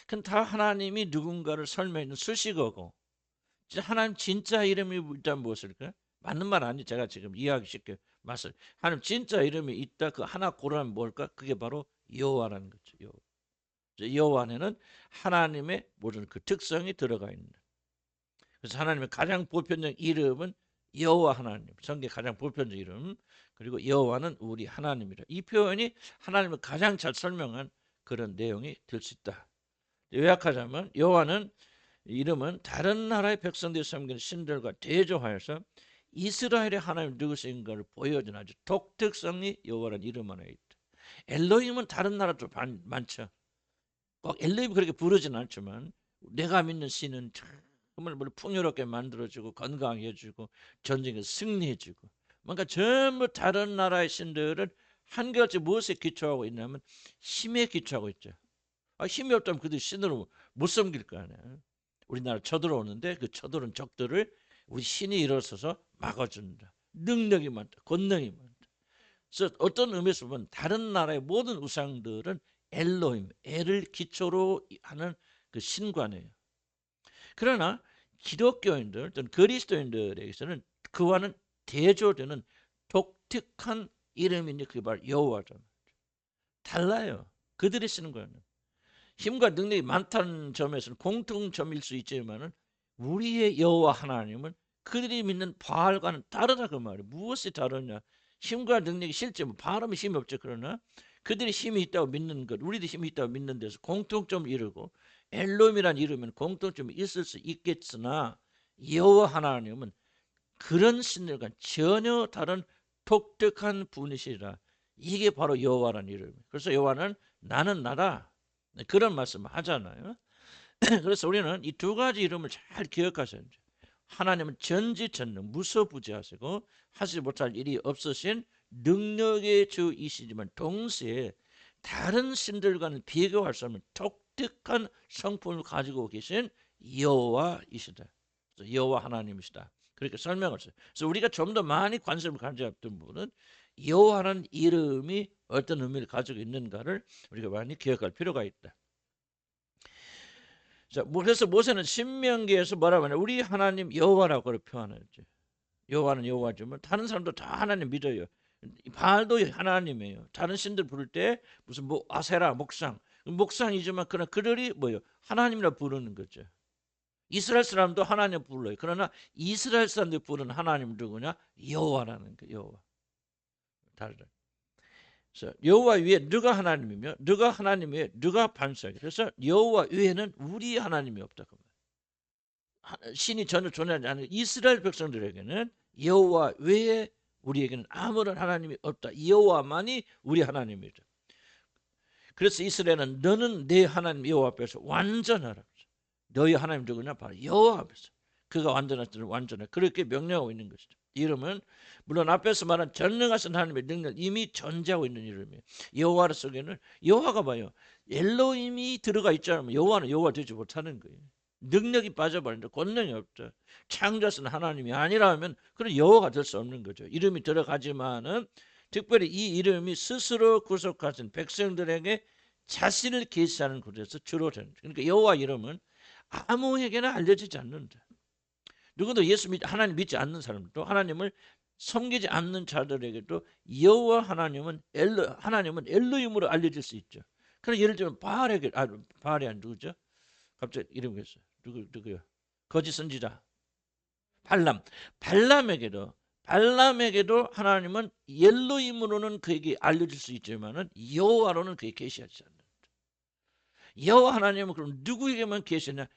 그건 다 하나님이 누군가를 설명하는 수식어고 하나님 진짜 이름이 일단 무엇일까? 맞는 말 아니 제가 지금 이해하기 쉽게 말씀. 하나님 진짜 이름이 있다. 그 하나 고르면 뭘까? 그게 바로 여호와라는 거죠. 여호와 안에는 하나님의 모든 그 특성이 들어가 있는. 그래서 하나님의 가장 보편적 이름은 여호와 하나님. 성경 가장 보편적 이름. 그리고 여호와는 우리 하나님이라. 이 표현이 하나님을 가장 잘 설명한 그런 내용이 될 수 있다. 요약하자면 여호와는 이름은 다른 나라의 백성들이 섬기는 신들과 대조하여서 이스라엘의 하나님 누구신가를 보여준 아주 독특성이 여호와라는 이름 안에 있다. 엘로힘은 다른 나라도 많죠. 꼭 엘로힘 그렇게 부르지는 않지만 내가 믿는 신은 정말 풍요롭게 만들어주고 건강하게 해주고 전쟁에 승리해주고 뭔가 전부 다른 나라의 신들은 한결같이 무엇에 기초하고 있냐면 힘에 기초하고 있죠. 힘이 없다면 그들이 신으로 못 섬길 거 아니야. 우리나라 쳐들어오는데 그 쳐들어온 적들을 우리 신이 일어서서 막아준다. 능력이 많다. 권능이 많다. 그래서 어떤 의미에서 보면 다른 나라의 모든 우상들은 엘로힘, 엘을 기초로 하는 그 신관이에요. 그러나 기독교인들 또는 그리스도인들에게서는 그와는 대조되는 독특한 이름인데 그게 바로 여호와잖아요. 달라요. 그들이 쓰는 거는. 힘과 능력이 많다는 점에서는 공통점일 수 있지만은 우리의 여호와 하나님은 그들이 믿는 바알과는 다르다 그 말이에요. 무엇이 다르냐? 힘과 능력이 실제 바알은 힘이 없죠. 그러나 그들이 힘이 있다고 믿는 것, 우리도 힘이 있다고 믿는 데서 공통점을 이루고 엘롬이라는 이름은 공통점이 있을 수 있겠으나 여호와 하나님은 그런 신들과 전혀 다른 독특한 분이시라. 이게 바로 여호와라는 이름이에요. 그래서 여호와는 나는 나다. 그런 말씀을 하잖아요. 그래서 우리는 이 두 가지 이름을 잘 기억하셔야 돼요. 하나님은 전지전능 무소부지하시고 하지 못할 일이 없으신 능력의 주이시지만 동시에 다른 신들과는 비교할 수 없는 독특한 성품을 가지고 계신 여호와이시다. 여호와 하나님이시다. 그렇게 설명을 했어요. 그래서 우리가 좀 더 많이 관심을 가졌던 분은 여호와라는 이름이 어떤 의미를 가지고 있는가를 우리가 많이 기억할 필요가 있다. 자, 그래서 모세는 신명기에서 뭐라고 하냐? 우리 하나님 여호와라고 표현하죠. 여호와는 여호와지만 다른 사람도 다 하나님 믿어요. 바알도 하나님이에요. 다른 신들 부를 때 무슨 뭐 아세라 목상이지만 그러나 그들이 뭐요? 하나님이라 부르는 거죠. 이스라엘 사람도 하나님 불러요. 그러나 이스라엘 사람들이 부르는 하나님 누구냐? 여호와라는 거. 여호와. 다르다. 그래서 여호와 위에 누가 하나님이며 누가 하나님 위에 누가 반석이. 그래서 여호와 위에는 우리 하나님이 없다. 신이 전혀 존재하지 않는 이스라엘 백성들에게는 여호와 외에 우리에게는 아무런 하나님이 없다. 여호와만이 우리 하나님이죠. 그래서 이스라엘은 너는 내 하나님 여호와 앞에서 완전하라. 너희 하나님 누구냐? 바로 여호와 앞에서. 그가 완전할 때는 완전해. 그렇게 명령하고 있는 것이죠. 이름은 물론 앞에서 말한 전능하신 하나님의 능력 이미 존재하고 있는 이름이에요. 여호와 속에는 여호와가 봐요. 엘로힘이 들어가 있지 않으면 여호와는 여호와 되지 못하는 거예요. 능력이 빠져버린다. 권능이 없다. 창조하신 하나님이 아니라면 그런 여호와가 될 수 없는 거죠. 이름이 들어가지만은 특별히 이 이름이 스스로 구속하신 백성들에게 자신을 계시하는 곳에서 주로 되는. 그러니까 여호와 이름은 아무에게나 알려지지 않는다. 누구도 하나님 믿지 않는 사람도 하나님을 섬기지 않는 자들에게도 여호와 하나님은 엘로힘으로 알려질 수 있죠. 그럼 예를 들면 바알이 안 누구죠? 갑자기 이름이 있어요. 누구요? 거짓 선지자 발람에게도 하나님은 엘로힘으로는 그에게 알려질 수 있지만은 여호와로는 그에게 계시하지 않는다. 여호와 하나님은 그럼 누구에게만 계시냐?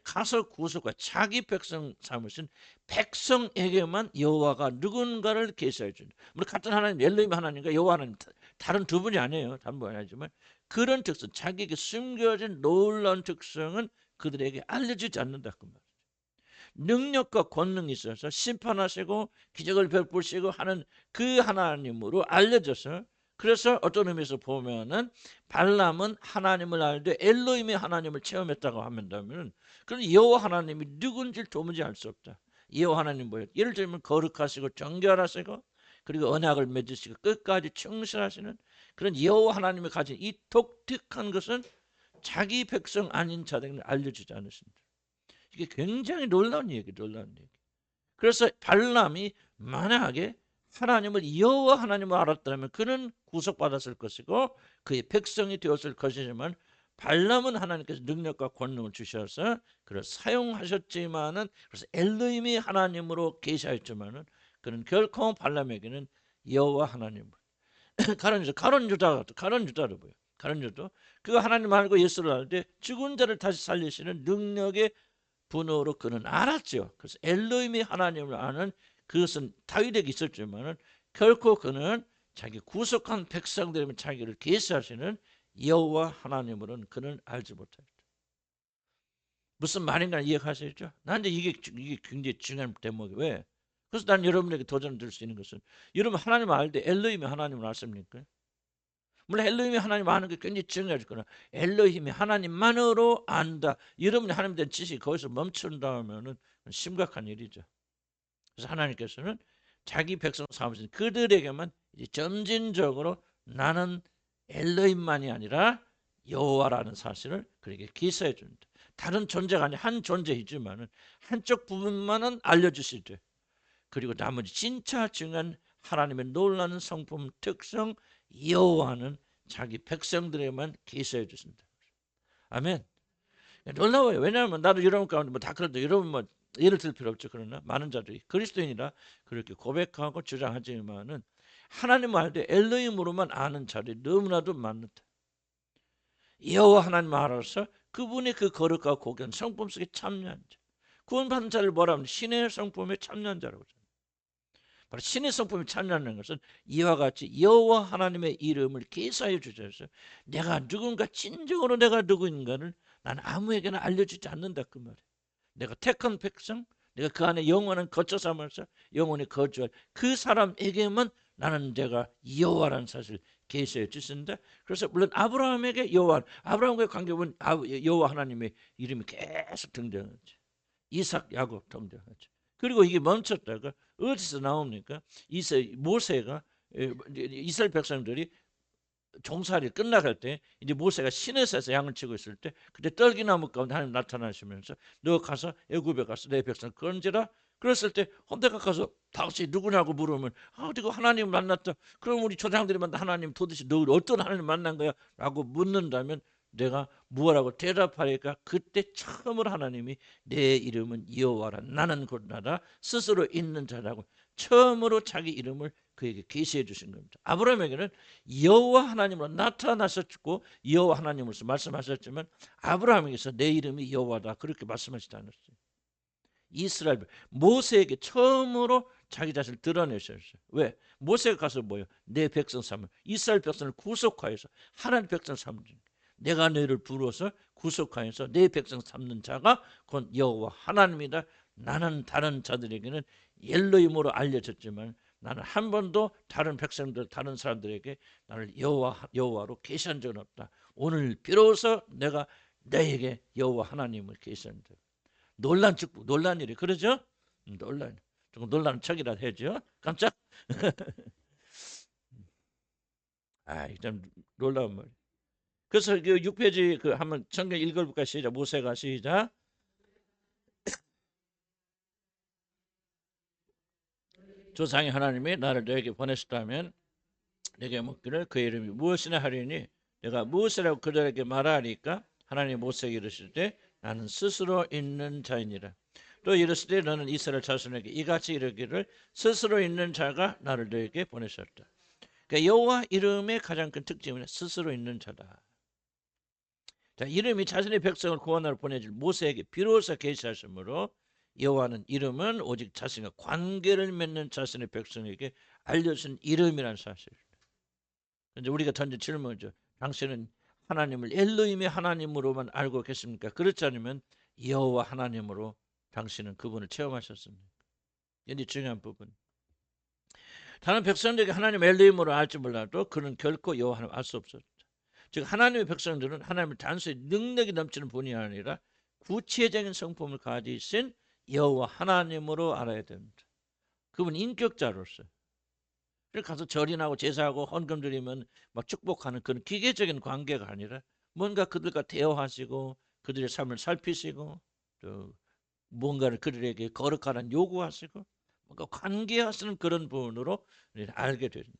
가서 구속과 자기 백성 삼으신 백성에게만 여호와가 누군가를 계시해 준다. 물론 같은 하나님 엘로힘 하나님과 여호와 하나님 다른 두 분이 아니에요. 다른 분이 아니지만 그런 특성, 자기에게 숨겨진 놀라운 특성은 그들에게 알려지지 않는다 그 말이죠. 능력과 권능이 있어서 심판하시고 기적을 베푸시고 하는 그 하나님으로 알려져서 그래서 어떤 의미에서 보면은 발람은 하나님을 알되 엘로힘이 하나님을 체험했다고 하면 그런 여호와 하나님이 누군지 도무지 알 수 없다. 여호와 하나님 뭐예요? 예를 들면 거룩하시고 정결하시고 그리고 언약을 맺으시고 끝까지 충실하시는 그런 여호와 하나님이 가진 이 독특한 것은 자기 백성 아닌 자들에게 알려주지 않으십니다. 이게 굉장히 놀라운 얘기. 그래서 발람이 만약에 하나님을 여호와 하나님을 알았다면 그는 구속받았을 것이고 그의 백성이 되었을 것이지만 발람은 하나님께서 능력과 권능을 주셔서 그를 사용하셨지만은 그래서 엘로힘이 하나님으로 계시하였지만은 그는 결코 발람에게는 여호와 하나님 가론 유다도 뭐예요? 가론 유다도 그가 하나님 알고 예수를 알 때 죽은 자를 다시 살리시는 능력의 분으로 그는 알았죠. 그래서 엘로힘이 하나님을 아는 그것은 다윗에게 있었지만은 결코 그는 자기 구속한 백성들에게 자기를 계시하시는 여호와 하나님으로는 그는 알지 못했다. 무슨 말인가 이해하시죠? 나한테 이게 굉장히 중요한 대목이 왜? 그래서 난 여러분에게 도전을 드릴 수 있는 것은 여러분 하나님 알 때 엘로힘이 하나님을 아십니까? 물론 엘로힘이 하나님 아는 게 굉장히 중요하거나 엘로힘이 하나님만으로 안다. 여러분이 하나님에 대한 지식이 거기서 멈춘다면은 심각한 일이죠. 그래서 하나님께서는 자기 백성 삼으신 그들에게만 이제 점진적으로 나는 엘로힘만이 아니라 여호와라는 사실을 그에게 기사해 준다. 다른 존재가 아니 한 존재이지만은 한쪽 부분만은 알려주실 때 그리고 나머지 진짜 중요한 하나님의 놀라는 성품 특성 여호와는 자기 백성들에게만 계시해 주신다. 아멘. 놀라워요. 왜냐하면 나도 여러분 가운데 뭐 다 그래도 여러분 뭐 예를 들 필요 없죠. 그러나 많은 자들이 그리스도인이라 그렇게 고백하고 주장하지만은 하나님 알되 엘로힘으로만 아는 자들이 너무나도 많다. 여호와 하나님 알아서 그분의 그 거룩과 고견 성품 속에 참여한 자. 구원받은 자를 뭐라 하면 신의 성품에 참여한 자라고 하죠. 바로 신의 성품에 참여하는 것은 이와 같이 여호와 하나님의 이름을 계시하여 주셔서 내가 누군가 진정으로 내가 누구인가를 난 아무에게나 알려주지 않는다 그 말이에요. 내가 택한 백성 내가 그 안에 영원한 거처 삼아서 영원히 거주할 그 사람에게만 나는 내가 여호와라는 사실을 계시해 주신다. 그래서 물론 아브라함에게 아브라함과의 관계는 여호와 하나님의 이름이 계속 등장하죠. 이삭 야곱 등장하죠. 그리고 이게 멈췄다가 어디서 나옵니까? 모세가 이스라엘 백성들이 종살이 끝나갈 때 이제 모세가 시내에서 양을 치고 있을 때 그때 떨기나무 가운데 하나님 나타나시면서 너 가서 애굽에 가서 내 백성 건지라 그랬을 때 혼대가 가서 다시 누구냐고 물으면 이거 하나님 만났다. 그럼 우리 조상들이 만난 하나님 도대체 너 어떤 하나님 만난 거야? 라고 묻는다면 내가 무엇라고 대답하니까 그때 처음으로 하나님이 내 이름은 여호와라 나는 곧 나다 스스로 있는 자라고 처음으로 자기 이름을 그에게 계시해 주신 겁니다. 아브라함에게는 여호와 하나님으로 나타나셨고 여호와 하나님으로서 말씀하셨지만 아브라함에게서 내 이름이 여호와다 그렇게 말씀하시지 않았어요. 이스라엘 모세에게 처음으로 자기 자신을 드러내셨어요. 왜? 모세가 가서 뭐예요? 내 백성 삼을 이스라엘 백성을 구속하여서 하나님 백성 삼는 내가 너희를 부르어서 구속하여서 내 백성 삼는 자가 곧 여호와 하나님이다. 나는 다른 자들에게는 엘로힘으로 알려졌지만 나는 한 번도 다른 백성들 다른 사람들에게 나를 여호와로 계시한 적은 없다. 오늘 비로소 내가 너에게 여호와 하나님을 계시한다. 놀란 축복, 놀란 일이 그러죠? 놀란 조금 놀라는 척이라 해죠. 깜짝. 좀 놀라운 말. 그래서 그 6페이지 그 한번 성경 읽어볼까 시작. 모세가 시작. 조상의 하나님이 나를 너에게 보내셨다면 내게 묻기를 그의 이름이 무엇이나 하리니 내가 무엇이라고 그들에게 말하리까 하나님 모세에게 이르실 때 나는 스스로 있는 자이니라. 또 이르실 때 너는 이스라엘 자손에게 이같이 이르기를 스스로 있는 자가 나를 너에게 보내셨다. 그러니까 여호와 이름의 가장 큰 특징은 스스로 있는 자다. 자, 이름이 자신의 백성을 구원하러 보내줄 모세에게 비로소 계시하시므로 여호와는 이름은 오직 자신과 관계를 맺는 자신의 백성에게 알려준 이름이라는 사실입니다. 이제 우리가 던진 질문이죠. 당신은 하나님을 엘로힘의 하나님으로만 알고 계십니까? 그렇지 않으면 여호와 하나님으로 당신은 그분을 체험하셨습니까? 이게 중요한 부분. 다른 백성들에게 하나님 엘로힘으로 알지 몰라도 그는 결코 여호와 하나님 알 수 없었다. 즉 하나님의 백성들은 하나님을 단순히 능력이 넘치는 분이 아니라 구체적인 성품을 가지신 여호와 하나님으로 알아야 됩니다. 그분 인격자로서 가서 절이나고 제사하고 헌금 드리면 막 축복하는 그런 기계적인 관계가 아니라 뭔가 그들과 대화하시고 그들의 삶을 살피시고 또 뭔가를 그들에게 거룩하라는 요구하시고 뭔가 관계하시는 그런 분으로 알게 됩니다.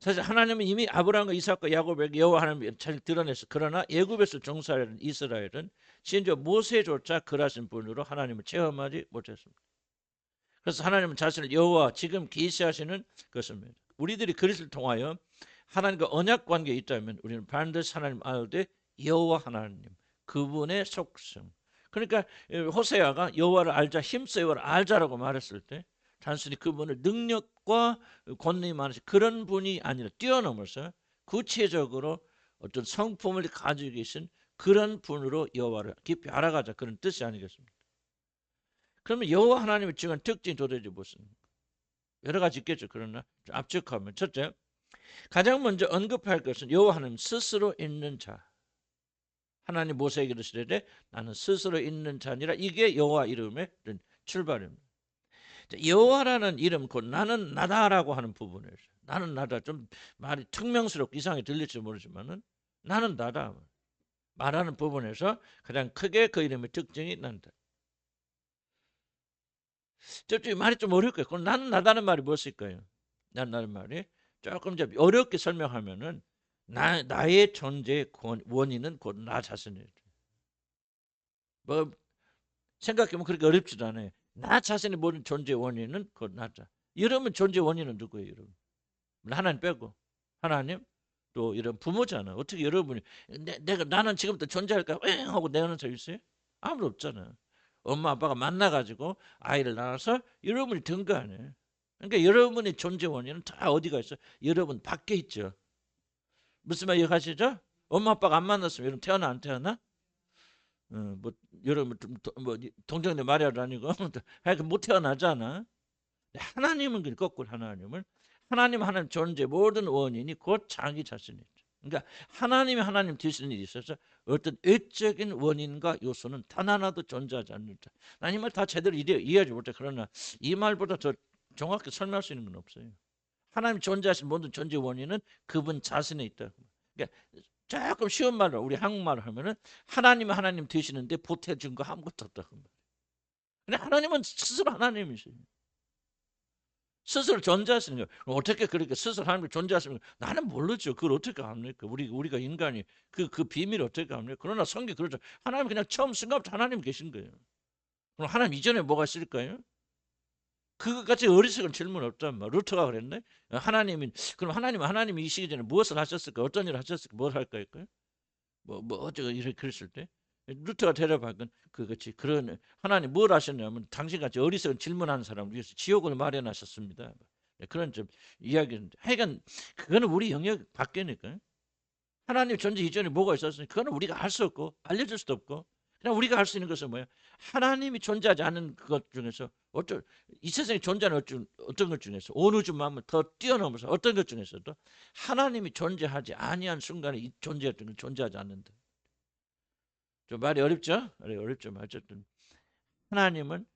사실 하나님은 이미 아브라함과 이삭과 야곱에게 여호와 하나님을 잘 드러냈어. 그러나 애굽에서 종살이하는 이스라엘은 심지어 모세조차 그러신 분으로 하나님을 체험하지 못했습니다. 그래서 하나님은 자신을 여호와 지금 계시하시는 것입니다. 우리들이 그리스도를 통하여 하나님과 언약 관계에 있다면 우리는 반드시 하나님 알 때 여호와 하나님 그분의 속성. 그러니까 호세아가 여호와를 알자 힘써 여호와를 알자라고 말했을 때 단순히 그분을 능력과 권능이 많으신 그런 분이 아니라 뛰어넘어서 구체적으로 어떤 성품을 가지고 계신 그런 분으로 여호와를 깊이 알아가자 그런 뜻이 아니겠습니까? 그러면 여호와 하나님의 중요한 특징이 도대체 무슨? 여러 가지 있겠죠. 그러나 압축하면 첫째, 가장 먼저 언급할 것은 여호와 하나님 스스로 있는 자. 하나님 모세에게 이르시되 나는 스스로 있는 자니라. 이게 여호와 이름의 출발입니다. 여호와라는 이름 곧 나는 나다라고 하는 부분에서 나는 나다 좀 말이 퉁명스럽고 이상하게 들릴지 모르지만은 나는 나다 말하는 부분에서 가장 크게 그 이름의 특징이 난다. 저쪽 말이 좀 어려울 거예요. 그럼 나는 나다는 말이 무엇일까요? 나는 말이 조금 좀 어렵게 설명하면은 나의 존재의 원인은 곧 나 자신이에요. 뭐 생각해보면 그렇게 어렵지도 않아요. 나 자신의 모든 존재의 원인은 곧 나자. 여러분 존재 원인은 누구예요, 여러분? 하나님 빼고 하나님 또 이런 부모잖아. 어떻게 여러분이 나는 지금부터 존재할까 하고 내는 적 있어요? 아무도 없잖아. 엄마 아빠가 만나가지고 아이를 낳아서 여러분이 된 거 아니에요. 그러니까 여러분의 존재 원인은 다 어디가 있어? 여러분 밖에 있죠. 무슨 말 이해하시죠? 엄마 아빠가 안 만났으면 여러분 태어나 안 태어나? 뭐 여러분 뭐 동정대 말이라도 아니고 하여튼 못 태어나잖아. 하나님은 거꾸로 하나님 존재 모든 원인이 곧 자기 자신이죠. 그러니까 하나님 되시는 일이 있어서 어떤 외적인 원인과 요소는 단 하나도 존재하지 않는다. 난 이 말 다 제대로 이해하지 못해. 그러나 이 말보다 더 정확히 설명할 수 있는 건 없어요. 하나님 존재하신 모든 존재 원인은 그분 자신에 있다. 그러니까 조금 쉬운 말로 우리 한국말로 하면은 하나님 되시는데 보태준 거 아무것도 없다. 근데 하나님은 스스로 하나님이세요. 스스로 존재하시는 거예요. 어떻게 그렇게 스스로 하나님을 존재하시는 거예요? 나는 모르죠. 그걸 어떻게 합니까? 우리가 인간이 그 비밀을 어떻게 합니까? 그러나 성경 그러죠. 하나님 그냥 처음 순간부터 하나님 계신 거예요. 그럼 하나님 이전에 뭐가 있을까요? 그것까지 어리석은 질문 없단 말. 루터가 그랬네. 하나님이 그럼 하나님이 이 시기 전에 무엇을 하셨을까? 어떤 일을 하셨을까? 뭘 할까요? 뭐 어쩌고 이렇게 그랬을 때 루터가 대답하건 그렇지. 그런 하나님 뭘 하셨냐면 당신같이 어리석은 질문하는 사람을 위해서 지옥을 마련하셨습니다. 그런 좀 이야기인데 하여간 그거는 우리 영역 밖이니까. 하나님 존재 이전에 뭐가 있었으니 그거는 우리가 알 수 없고 알려줄 수도 없고 그냥 우리가 할 수 있는 것은 뭐야? 하나님이 존재하지 않은 것 중에서 이 세상에 존재하는 어떤 것 중에서 온 우주 만물 더 뛰어넘어서 어떤 것 중에서도 하나님이 존재하지 아니한 순간에 이 존재했던 건 존재하지 않는다. 좀 말이 어렵죠? 어렵죠. 어쨌든 하나님은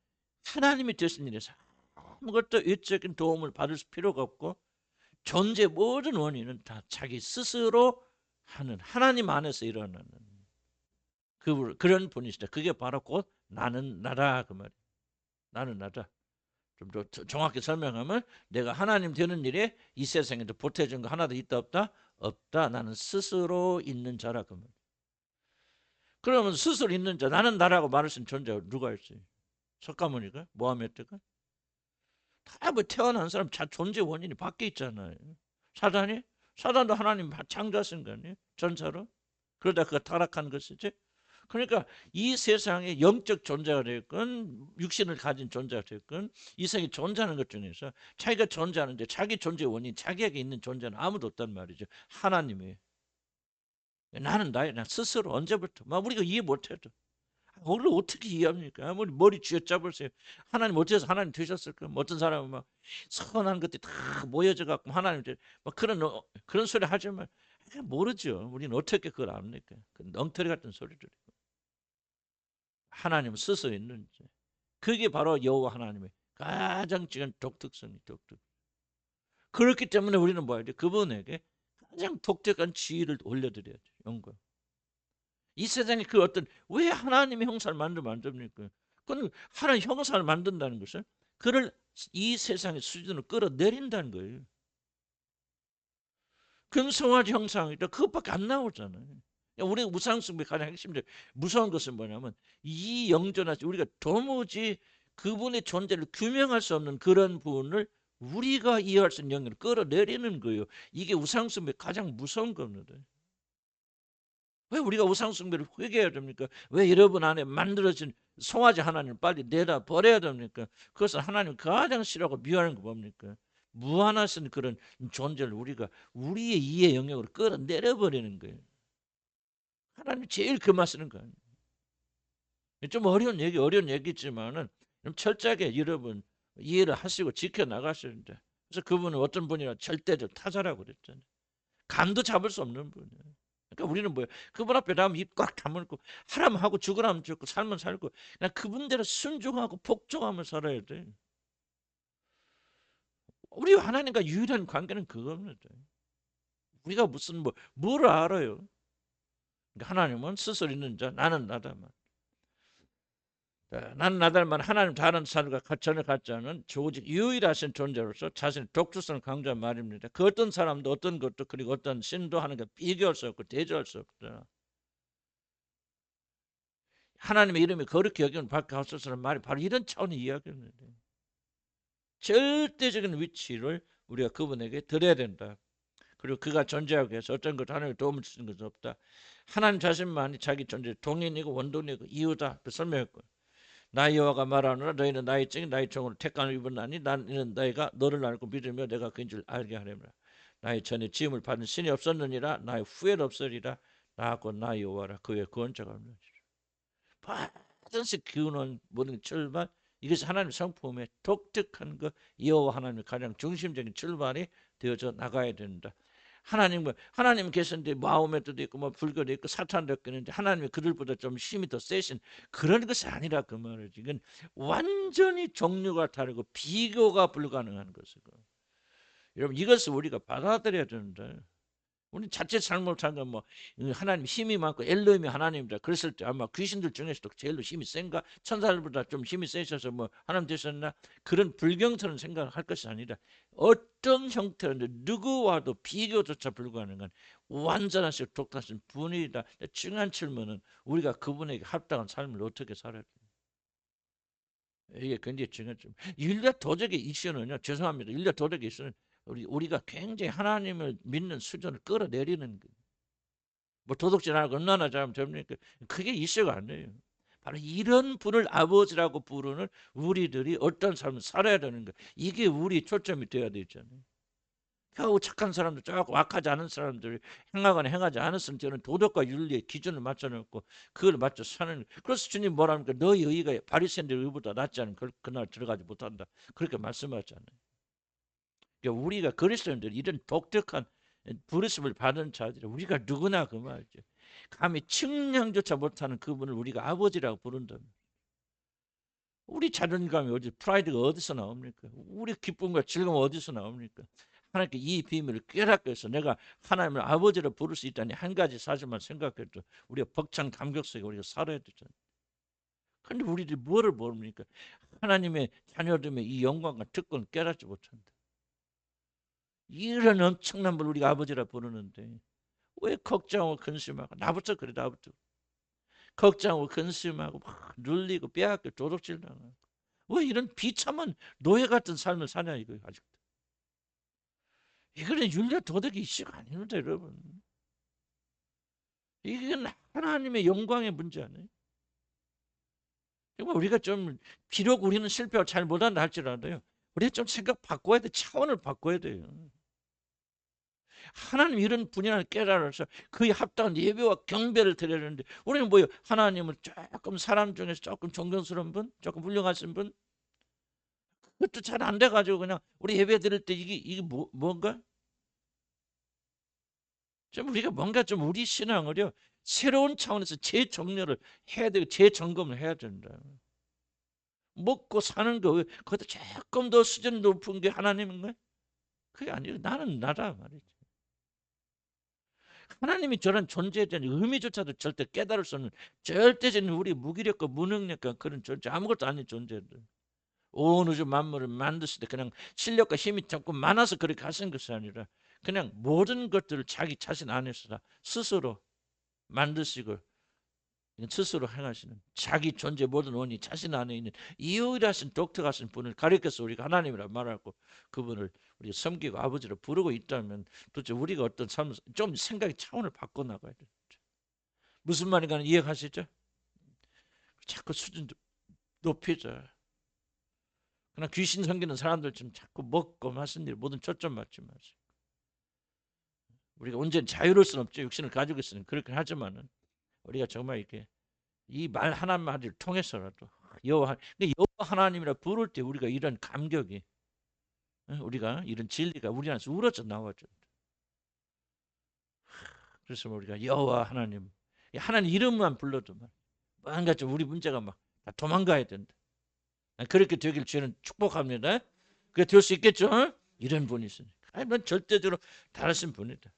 하나님이 되신 일에서 아무것도 외적인 도움을 받을 필요가 없고 존재 모든 원인은 다 자기 스스로 하는 하나님 안에서 일어나는 그런 분이시다. 그게 바로 곧 나는 나다 그 말이에요. 나는 나다. 좀 더 정확히 설명하면 내가 하나님 되는 일에 이 세상에 보태준 거 하나도 있다 없다? 없다. 나는 스스로 있는 자라 그 말이에요. 그러면 스스로 있는 자 나는 나라고 말할 수 있는 존재가 누가 있어요? 석가모니가? 모하메드가? 다 뭐 태어난 사람 자 존재 원인이 밖에 있잖아요. 사단이? 사단도 하나님 창조하신 거 아니에요? 전사로? 그러다 그가 타락한 것이지. 그러니까 이 세상에 영적 존재가 됐건 육신을 가진 존재가 됐건 이 세상에 존재하는 것 중에서 자기가 존재하는데 자기 존재 원인 자기에게 있는 존재는 아무도 없단 말이죠. 하나님이. 나는 나의 나 스스로 언제부터 막 우리가 이해 못해도 오늘 어떻게 이해합니까? 아무리 머리 쥐어짜보세요. 하나님 어째서 하나님 되셨을까? 뭐 어떤 사람은 막 선한 것들이 다 모여져 갖고 하나님 막 그런 소리 하지만 모르죠. 우리는 어떻게 그걸 압니까? 그 엉터리 같은 소리들. 하나님 스스로 있는지. 그게 바로 여호와 하나님의 가장 지금 독특성이 독특. 그렇기 때문에 우리는 뭐야 돼? 그분에게 가장 독특한 지위를 올려드려야죠. 영광. 이 세상에 그 어떤 왜 하나님의 형상을 만들면 안 됩니까? 그건 하나님 형상을 만든다는 것은 그를 이 세상의 수준으로 끌어내린다는 거예요. 금송아지 형상이다. 그것밖에 안 나오잖아요. 우리 우상숭배 가장 핵심적 무서운 것은 뭐냐면 이 영존하시 우리가 도무지 그분의 존재를 규명할 수 없는 그런 분을 우리가 이해할 수 있는 영역을 끌어내리는 거예요. 이게 우상숭배 가장 무서운 겁니다. 왜 우리가 우상숭배를 회개해야 됩니까? 왜 여러분 안에 만들어진 송아지 하나님을 빨리 내다 버려야 됩니까? 그것은 하나님 가장 싫어하고 미워하는 거 뭡니까? 무한하신 그런 존재를 우리가 우리의 이해 영역으로 끌어내려버리는 거예요. 하나님 제일 그만 쓰는 거 아니에요. 좀 어려운 얘기지만은 좀 철저하게 여러분 이해를 하시고 지켜나가시는데 그래서 그분은 어떤 분이라 절대적 타자라고 그랬잖아요. 감도 잡을 수 없는 분이에요. 그러니까 우리는 뭐예요? 그분 앞에 나면 입 꽉 다물고 하라면 하고 죽으라면 죽고 살면 살고 그냥 그분대로 순종하고 복종하며 살아야 돼. 우리와 하나님과 유일한 관계는 그겁니다. 우리가 무슨 뭘 알아요? 그러니까 하나님은 스스로 있는 자, 나는 나다만. 나는 나다만 하나님 다른 사람과 전혀 같지 않은 조직 유일하신 존재로서 자신의 독특성을 강조한 말입니다. 그 어떤 사람도 어떤 것도 그리고 어떤 신도 하는 게 비교할 수 없고 대조할 수 없다. 하나님의 이름이 거룩히 여기면 밖에 없었으라는 말이 바로 이런 차원의 이야기입니다. 절대적인 위치를 우리가 그분에게 드려야 된다. 그리고 그가 존재하기 위해서 어떤 것 하나님의 도움을 주는 것은 없다. 하나님 자신만이 자기 존재 동인이고 원동이고 이유다. 설명했고 나 여호와가 말하노라 너희는 나의 증인 나의 종으로 택감을 입었나니 나는 너희가 너를 알고 믿으며 내가 그인 줄 알게 하려니라. 나의 전에 지음을 받은 신이 없었느니라 나의 후회는 없으리라. 나하고 나 여호와라 그의 구원자가 없느니라. 반드시 기운은 모든 출발 이것이 하나님의 성품의 독특한 것 여호와 하나님의 가장 중심적인 출발이 되어져 나가야 된다. 하나님 계신데 마호메트도 있고 뭐 불교도 있고 사탄도 있는데 하나님이 그들보다 좀 힘이 더 세신 그런 것이 아니라 그 말이지. 이건 완전히 종류가 다르고 비교가 불가능한 것이고. 여러분 이것을 우리가 받아들여야 된다. 우리 자칫 잘못한 건 뭐 하나님 힘이 많고 엘로힘이 하나님이다 그랬을 때 아마 귀신들 중에서도 제일로 힘이 센가 천사들보다 좀 힘이 세셔서 뭐 하나님 되셨나 그런 불경스러운 생각을 할 것이 아니라 어떤 형태로 누구와도 비교조차 불가능한 완전하시고 독특하신 분이다. 중요한 질문은 우리가 그분에게 합당한 삶을 어떻게 살아야 돼? 이게 굉장히 중요한 질문. 인류 도덕의 이슈는요. 죄송합니다. 인류 도덕의 이슈는 우리가 굉장히 하나님을 믿는 수준을 끌어내리는 거예요. 뭐 도덕질 안 하고 얼마나 잘하면 됩니까? 그게 이슈가 아니에요. 바로 이런 분을 아버지라고 부르는 우리들이 어떤 삶을 살아야 되는 거. 이게 우리 초점이 되어야 되잖아요. 겨우 착한 사람들 조금 악하지 않은 사람들이 행하거나 행하지 않았으면 저는 도덕과 윤리의 기준을 맞춰놓고 그걸 맞춰 사는. 그래서 주님 뭐랍니까? 너희 의가 바리새인들 의보다 낫지 않은 그날 들어가지 못한다. 그렇게 말씀하잖아요. 그러니까 우리가 그리스도인들 이런 독특한 부르심을 받은 자들이 우리가 누구나 그 말이죠. 감히 측량조차 못하는 그분을 우리가 아버지라고 부른다면 우리 자존감이 어디 프라이드가 어디서 나옵니까? 우리 기쁨과 즐거움 어디서 나옵니까? 하나님께 이 비밀을 깨닫게 해서 내가 하나님을 아버지로 부를 수 있다니 한 가지 사실만 생각해도 우리가 벅찬 감격 속에 우리가 살아야 되잖아요. 그런데 우리들이 뭐를 모릅니까? 하나님의 자녀됨의 이 영광과 특권을 깨닫지 못한다. 이런 엄청난 분 우리가 아버지라 부르는데 왜 걱정하고 근심하고 나부터 그래 나부터 걱정하고 근심하고 막 눌리고 빼앗겨 도둑질 당하고 왜 이런 비참한 노예 같은 삶을 사냐 이거 아직도. 이거는 윤리 도덕의 이슈가 아닙니다 여러분. 이건 하나님의 영광의 문제 아니에요. 정말 우리가 좀 비록 우리는 실패하고 잘 못한다 할지라도요. 우리가 좀 생각 바꿔야 돼. 차원을 바꿔야 돼요. 하나님 이런 분야를 깨달아서 그에 합당한 예배와 경배를 드려야 되는데 우리는 뭐예요? 하나님을 조금 사람 중에서 조금 존경스러운 분, 조금 훌륭하신 분 그것도 잘 안 돼가지고 그냥 우리 예배 드릴 때 이게 뭔가 좀 우리가 뭔가 좀 우리 신앙을요 새로운 차원에서 재정렬을 해야 되고 재점검을 해야 된다. 먹고 사는 거 그것도 조금 더 수준 높은 게 하나님인가? 그게 아니고 나는 나다 말이지. 하나님이 저런 존재에 대한 의미조차도 절대 깨달을 수 없는 절대적인 우리 무기력과 무능력과 그런 존재 아무것도 아닌 존재들. 온 우주 만물을 만드실 때 그냥 실력과 힘이 자꾸 많아서 그렇게 하신 것이 아니라 그냥 모든 것들을 자기 자신 안에서 스스로 만드시고 스스로 행하시는 자기 존재 모든 원이 자신 안에 있는 유일하신 독특하신 분을 가리켜서 우리가 하나님이라 말하고 그분을 우리가 섬기고 아버지로 부르고 있다면 도대체 우리가 어떤 삶을 좀 생각의 차원을 바꿔 나가야 돼요. 무슨 말인가 이해하시죠? 자꾸 수준 높이자. 그러나 귀신 섬기는 사람들 좀 자꾸 먹고 마신 일 모든 초점 맞지 마시고 우리가 언제는 자유로울 수는 없죠. 육신을 가지고 있으면 그렇게 하지만은 우리가 정말 이렇게 이 말 하나마디를 통해서라도 여호와 하나님이라 부를 때 우리가 이런 감격이 우리가 이런 진리가 우리 안에서 우러져 나와줘. 그래서 우리가 여호와 하나님 하나님 이름만 불러도 뭔가 좀 우리 문제가 막 다 도망가야 된다. 그렇게 되길 주는 축복합니다. 그게 될 수 있겠죠? 이런 분이 있으니까. 아니, 넌 절대적으로 다르신 분이다.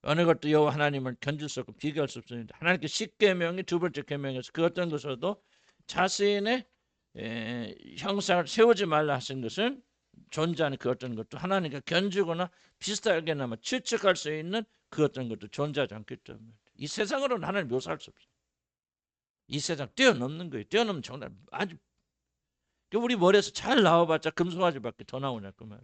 어느 것도 여호와 하나님을 견줄 수 없고 비교할 수 없습니다. 하나님께 십계명이 두 번째 계명에서 그 어떤 것으로도 자신의 형상을 세우지 말라 하신 것은 존재하는 그 어떤 것도 하나님과 견주거나 비슷하게나마 추측할 수 있는 그 어떤 것도 존재하지 않기 때문에 이 세상으로는 하나님 묘사할 수 없어요. 이 세상 뛰어넘는 거예요. 뛰어넘는 정말 아주 우리 머리에서 잘 나와봤자 금송아지밖에 더 나오냐 그 말.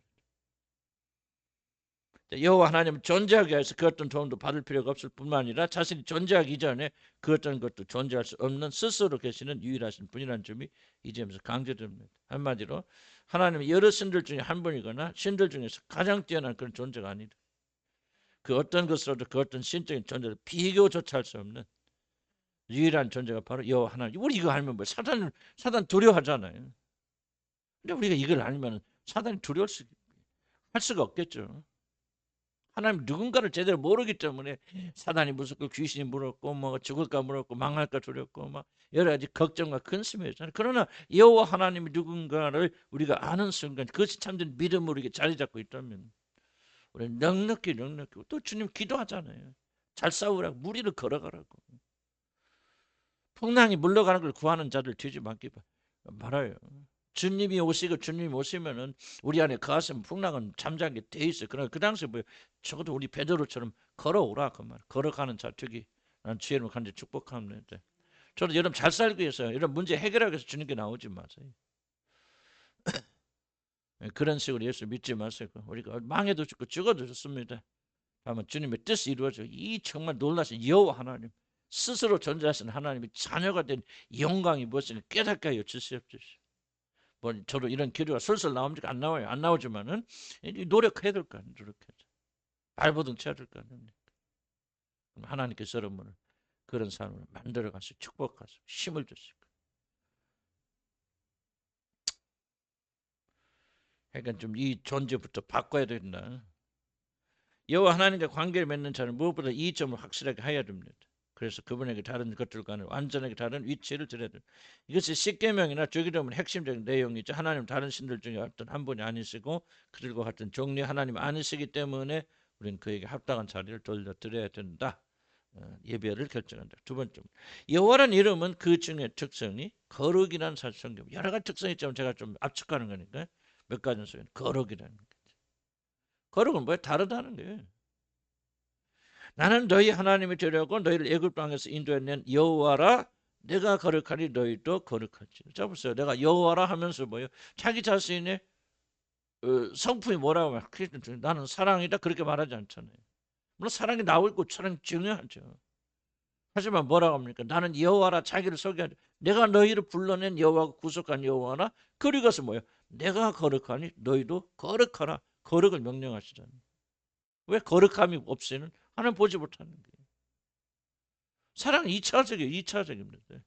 여호와 하나님은 존재하기 위해서 그 어떤 도움도 받을 필요가 없을 뿐만 아니라 자신이 존재하기 이전에 그 어떤 것도 존재할 수 없는 스스로 계시는 유일하신 분이라는 점이 이 점에서 강조됩니다. 한마디로 하나님은 여러 신들 중에 한 분이거나 신들 중에서 가장 뛰어난 그런 존재가 아니다. 그 어떤 것으로도 그 어떤 신적인 존재를 비교조차 할 수 없는 유일한 존재가 바로 여호와 하나님. 우리 이거 알면 뭐 사단 두려워하잖아요. 근데 우리가 이걸 알면 사단이 할 수가 없겠죠. 하나님 누군가를 제대로 모르기 때문에 사단이 무섭고 귀신이 무섭고 뭐 죽을까 무섭고 망할까 두렵고 막 여러 가지 걱정과 근심이 있잖아요. 그러나 여호와 하나님이 누군가를 우리가 아는 순간 그것이 참된 믿음으로 이게 자리 잡고 있다면 우리 넉넉히 또 주님 기도하잖아요. 잘 싸우라고 무리를 걸어가라고. 풍랑이 물러가는 걸 구하는 자들 뒤지 말아요. 주님이 오시고 주님이 오시면은 우리 안에 거하시면 풍랑은 잠잠게 돼 있어요. 그러나 그 당시에 뭐 적어도 우리 베드로처럼 걸어오라 그 말. 걸어가는 자 되기 난 주님을 간절히 축복합니다. 저도 여러분 잘 살기 위해서 이런 문제 해결하기 위해서 주님께 나오지 마세요. 그런 식으로 예수 믿지 마세요. 우리가 망해도 죽고 죽어도 좋습니다. 다만 주님의 뜻이 이루어져. 이 정말 놀라신 여호와 하나님 스스로 존재하시는 하나님의 자녀가 된 영광이 무엇인가 깨닫게 하여 주시옵소서. 뭐 저도 이런 기도가 슬슬 나옵니까? 안 나와요. 안 나오지만은 노력해야 될 거 아니에요. 노력해야죠. 발버둥 쳐야 될 거 아닙니까? 하나님께서 여러분을 그런 사람을 만들어 가시고 축복하시고 힘을 주시고. 그러니까 좀 이 존재부터 바꿔야 된다. 여호와 하나님과 관계를 맺는 자는 무엇보다 이 점을 확실하게 해야 됩니다. 그래서 그분에게 다른 것들과는 완전하게 다른 위치를 드려야 됩니다. 이것이 십계명이나 주기도문 핵심적인 내용이죠. 하나님 다른 신들 중에 어떤 한 분이 아니시고 그들과 같은 종류 하나님 아니시기 때문에 우리는 그에게 합당한 자리를 돌려드려야 된다. 예배를 결정한다. 두 번째, 여호와라는 이름은 그 중에 특성이 거룩이라는 사실 성경 여러 가지 특성이 있지만 제가 좀 압축하는 거니까 몇 가지는 소개는 거룩이라는 거죠. 거룩은 뭐야? 다르다는 거예요. 나는 너희 하나님이 되려고 너희를 애굽 땅에서 인도해낸 여호와라. 내가 거룩하니 너희도 거룩하지. 자 보세요. 내가 여호와라 하면서 뭐예요? 자기 자신의 성품이 뭐라고 말해요? 나는 사랑이다 그렇게 말하지 않잖아요. 물론 사랑이 나오고 있고 사랑이 중요하죠. 하지만 뭐라고 합니까? 나는 여호와라 자기를 소개하죠. 내가 너희를 불러낸 여호와가 구속한 여호와라. 그리 가서 뭐예요? 내가 거룩하니 너희도 거룩하라. 거룩을 명령하시잖아요. 왜 거룩함이 없이는 하나님 보지 못하는 거예요. 사랑은 2차적이에요. 2차적입니다.